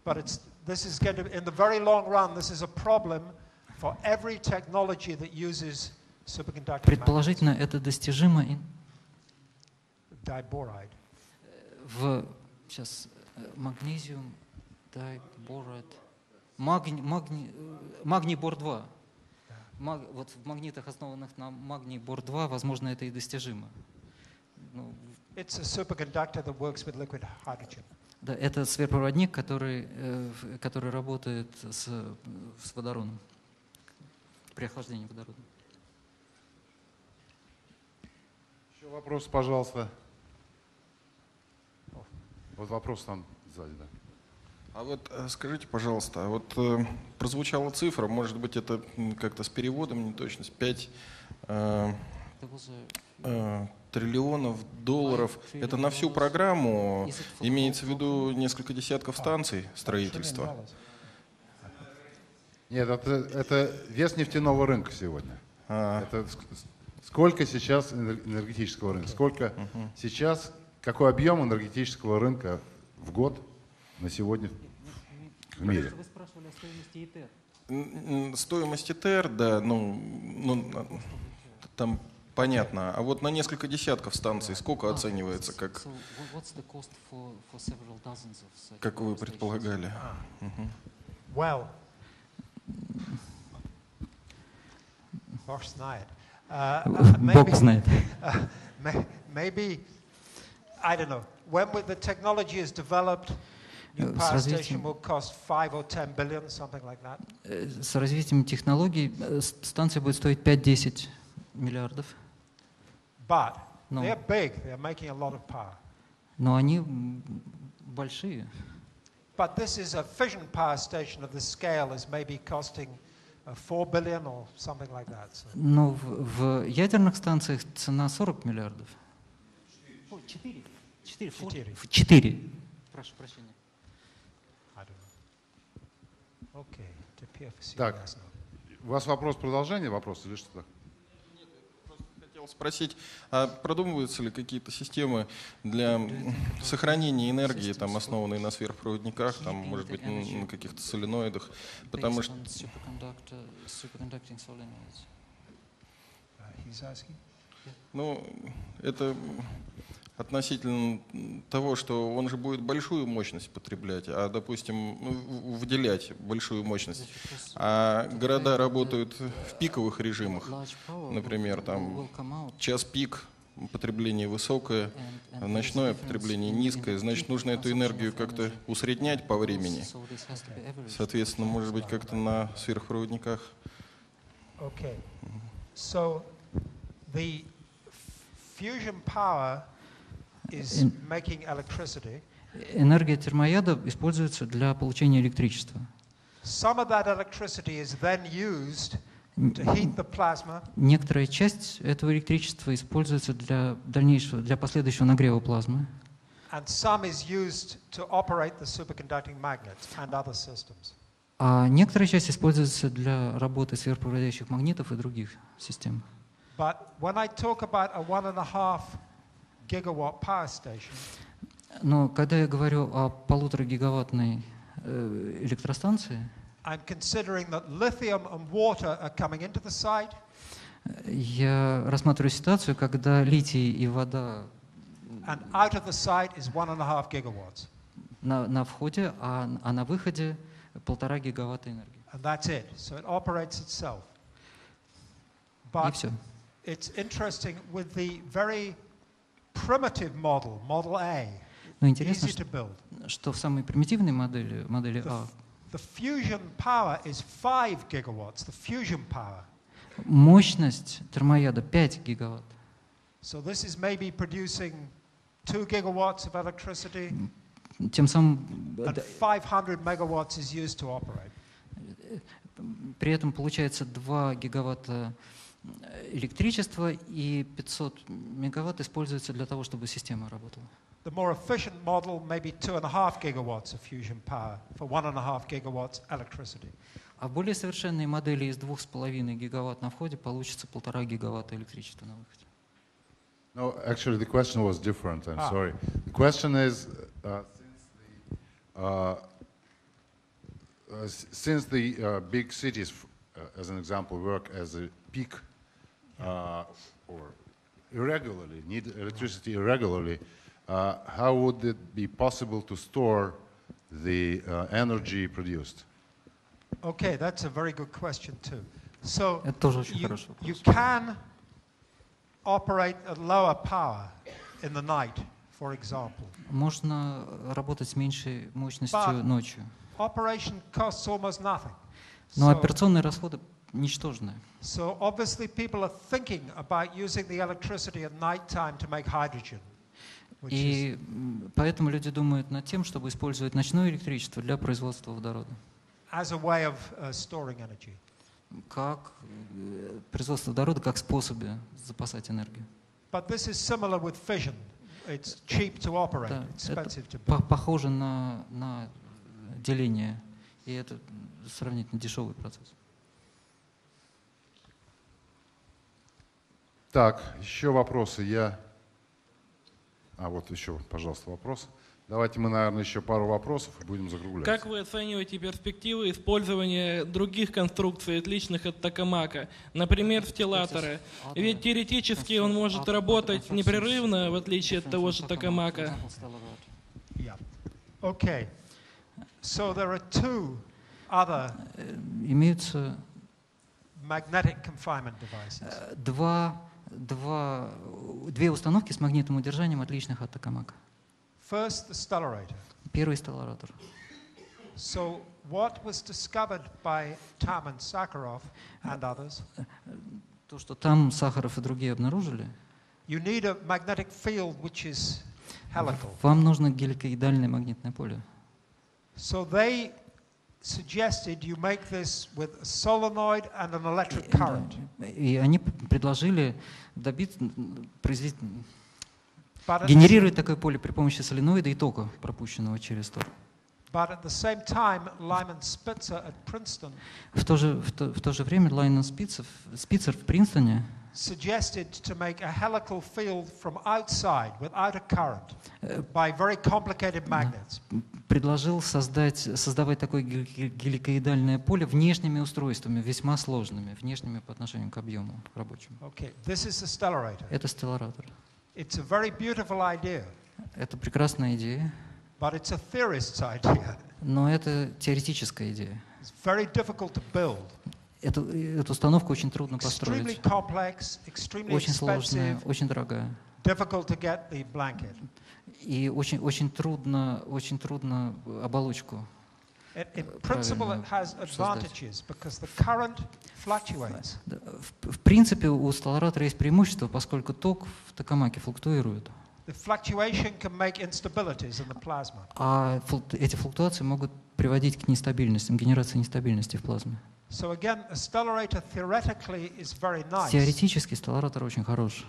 but this is going to, in the very long run, this is a problem for every technology that uses superconducting Предположительно, это достижимо diboride. Сейчас магнезиум диборайд, магний бор-2. Вот в магнитах, основанных на магний бор-2, возможно, это и достижимо. It's a superconductor that works with liquid hydrogen. Да, это сверхпроводник, который работает с водородом, при охлаждении водорода. Еще вопрос, пожалуйста. Вот вопрос там сзади, да. А вот скажите, пожалуйста, вот прозвучала цифра, может быть, это как-то с переводом неточность, 5 триллионов долларов. Это на всю программу, имеется в виду несколько десятков станций строительства? Нет, это вес нефтяного рынка сегодня. Это сколько сейчас энергетического рынка, сколько сейчас, какой объем энергетического рынка в год на сегодня в мире? Вы спрашивали о стоимости ИТЕР. Стоимость ИТЕР, да, там понятно. А вот на несколько десятков станций сколько оценивается, как вы предполагали? Well, Бог знает. Бог знает. Maybe, I don't know. When the technology is developed, new power station will cost 5 or 10 billion, something like that. С развитием технологий станция будет стоить 5-10 миллиардов. But they're big. They're making a lot of power. Но они большие. But this is a fission power station of the scale is maybe costing 4 billion or something like that. Но в ядерных станциях цена 40 миллиардов. 4. Прошу прощения. Так, у вас вопрос продолжение вопроса или что-то? Нет, я просто хотел спросить, а продумываются ли какие-то системы для сохранения энергии, там, основанные на сверхпроводниках, там, может быть, на каких-то соленоидах, потому что... Ну, это относительно того, что он же будет большую мощность потреблять, а, допустим, выделять большую мощность. А города работают в пиковых режимах. Например, там час пик, потребление высокое, ночное потребление низкое. Значит, нужно эту энергию как-то усреднять по времени. Соответственно, может быть, как-то на сверхпроводниках. Okay. So the fusion power is making electricity. Энергия термояда используется для получения электричества. Some of that electricity is then used to heat the plasma. Некоторая часть этого электричества используется для дальнейшего, для последующего нагрева плазмы. And some is used to operate the superconducting magnets and other systems. А некоторая часть используется для работы сверхпроводящих магнитов и других систем. But when I talk about a 1.5 gigawatt power station, но когда я говорю о 1,5 гигаваттной электростанции, I'm considering that lithium and water are coming into the site. Я рассматриваю ситуацию, когда литий и вода and out of the site is 1.5 gigawatts. на входе, а на выходе 1,5 гигаватта энергии. And that's it. So it operates itself. But it's interesting with the very primitive model, Model A. Но интересно, easy to build. Что в самой примитивной модели А, the fusion power is 5 gigawatts. The fusion power. Мощность термояда 5 гигаватт. So this is maybe producing 2 gigawatts of electricity. Тем самым and 500 megawatts is used to operate. При этом получается 2 гигаватта электричества и 500 мегаватт используется для того, чтобы система работала. The more efficient model, maybe 2.5 gigawatts of fusion power for 1.5 gigawatts electricity. А в более совершенной модели из 2,5 гигаватт на входе получится 1,5 гигаватта электричества на выходе. No, actually the question was different. I'm sorry. The question is, since the big cities, as an example, work as a peak or irregularly, need electricity irregularly, how would it be possible to store the energy produced? Okay, that's a very good question too. So you can operate at lower power in the night, for example. Можно работать с меньшей мощностью ночью. Operation costs almost nothing. Но операционные расходы ничтожны. So obviously people are thinking about using the electricity at night time to make hydrogen. И поэтому люди думают над тем, чтобы использовать ночное электричество для производства водорода. As a way of storing energy. Как производство водорода как способ запасать энергию. But this is similar with fission. It's cheap to operate, expensive to build. Похоже на деление, и это сравнительно дешевый процесс. Так, еще вопросы. Вот еще, пожалуйста, вопрос. Давайте мы, наверное, еще пару вопросов и будем закругляться. Как вы оцениваете перспективы использования других конструкций, отличных от токамака, например, втилатора? Ведь теоретически он может работать непрерывно, в отличие от того же токамака. Okay. So there are two other magnetic confinement devices. Две установки с магнитным удержанием, отличных от токамака. First, the stellarator. Первый стелларатор. So what was discovered by Tam and Sakharov and others? То, что там Сахаров и другие обнаружили. You need a magnetic field which is helical. Вам нужно геликоидальное магнитное поле. So they suggested you make this with a solenoid and an electric current. И они предложили генерировать такое поле при помощи соленоида и тока, пропущенного через тор. But at the same time, Lyman Spitzer at Princeton В то же время Лайнен Спицер в Принстоне suggested to make a helical field from outside without a current by very complicated magnets. предложил создавать такое геликоидальное поле внешними устройствами, весьма сложными, внешними по отношению к объему рабочему. Okay, this is a stellarator. Это стелларатор. It's a very beautiful idea. Это прекрасная идея. But it's a theorist's idea. Но это теоретическая идея. It's very difficult to build. Эту установку очень трудно построить. Extremely complex, extremely Очень сложная, expensive, очень дорогая. difficult to get the blanket. И очень трудно оболочку In principle, it has advantages because the current fluctuates. В принципе, у стелларатора есть преимущество, поскольку ток в токамаке флуктуирует. The fluctuation can make instabilities in the plasma. А эти флуктуации могут приводить к нестабильности, к генерации нестабильности в плазме. So again, a stellarator theoretically is very nice. Теоретически стелларатор очень хорош.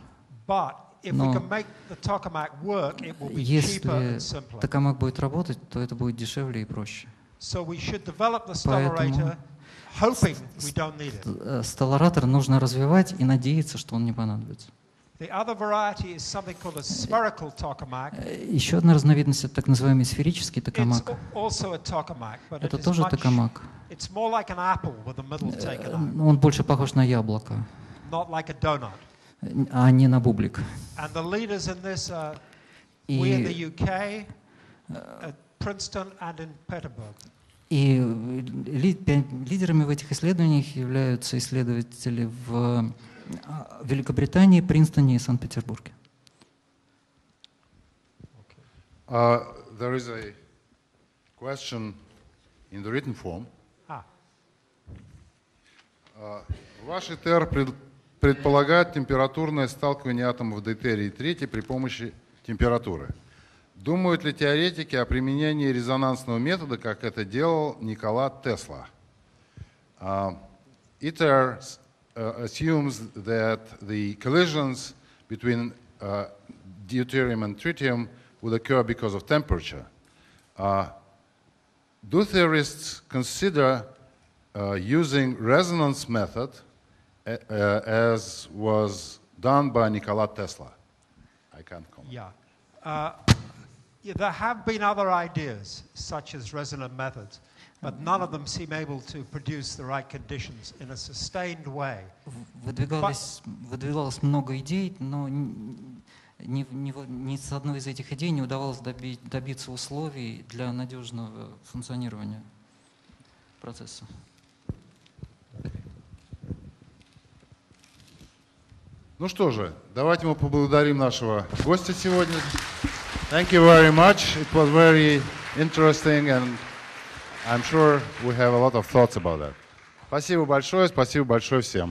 But if we can make the tokamak work, it will be cheaper and Если simpler. токамак будет работать, то это будет дешевле и проще. So we should develop the stellarator, hoping we don't need it. Стелларатор нужно развивать и надеяться, что он не понадобится. The other variety is something called a spherical tokamak. Еще одна разновидность — это так называемый сферический токамак. It's also a tokamak, but Это it is тоже much, токамак. it's more like an apple with the middle taken out, Он больше похож на яблоко, not like a donut. а не на бублик. And the leaders in this are we in the UK, at Princeton and in Peterborough. И лидерами в этих исследованиях являются исследователи в Великобритании, Принстоне и Санкт-Петербурге. There is a question in the written form. Ваш ИТЕР предполагает температурное сталкивание атомов дейтерия и третий при помощи температуры. Думают ли теоретики о применении резонансного метода, как это делал Никола Тесла? ITER assumes that the collisions between deuterium and tritium would occur because of temperature. Do theorists consider using resonance method as was done by Nikola Tesla? I can't comment. Yeah. There have been other ideas, such as resonant methods, but none of them seem able to produce the right conditions in a sustained way. Выдвигалось много идей, но ни с одной из этих идей не удавалось добиться условий для надежного функционирования процесса. Ну что же, давайте мы поблагодарим нашего гостя сегодня. Thank you very much. It was very interesting, and I'm sure we have a lot of thoughts about that. Спасибо большое всем.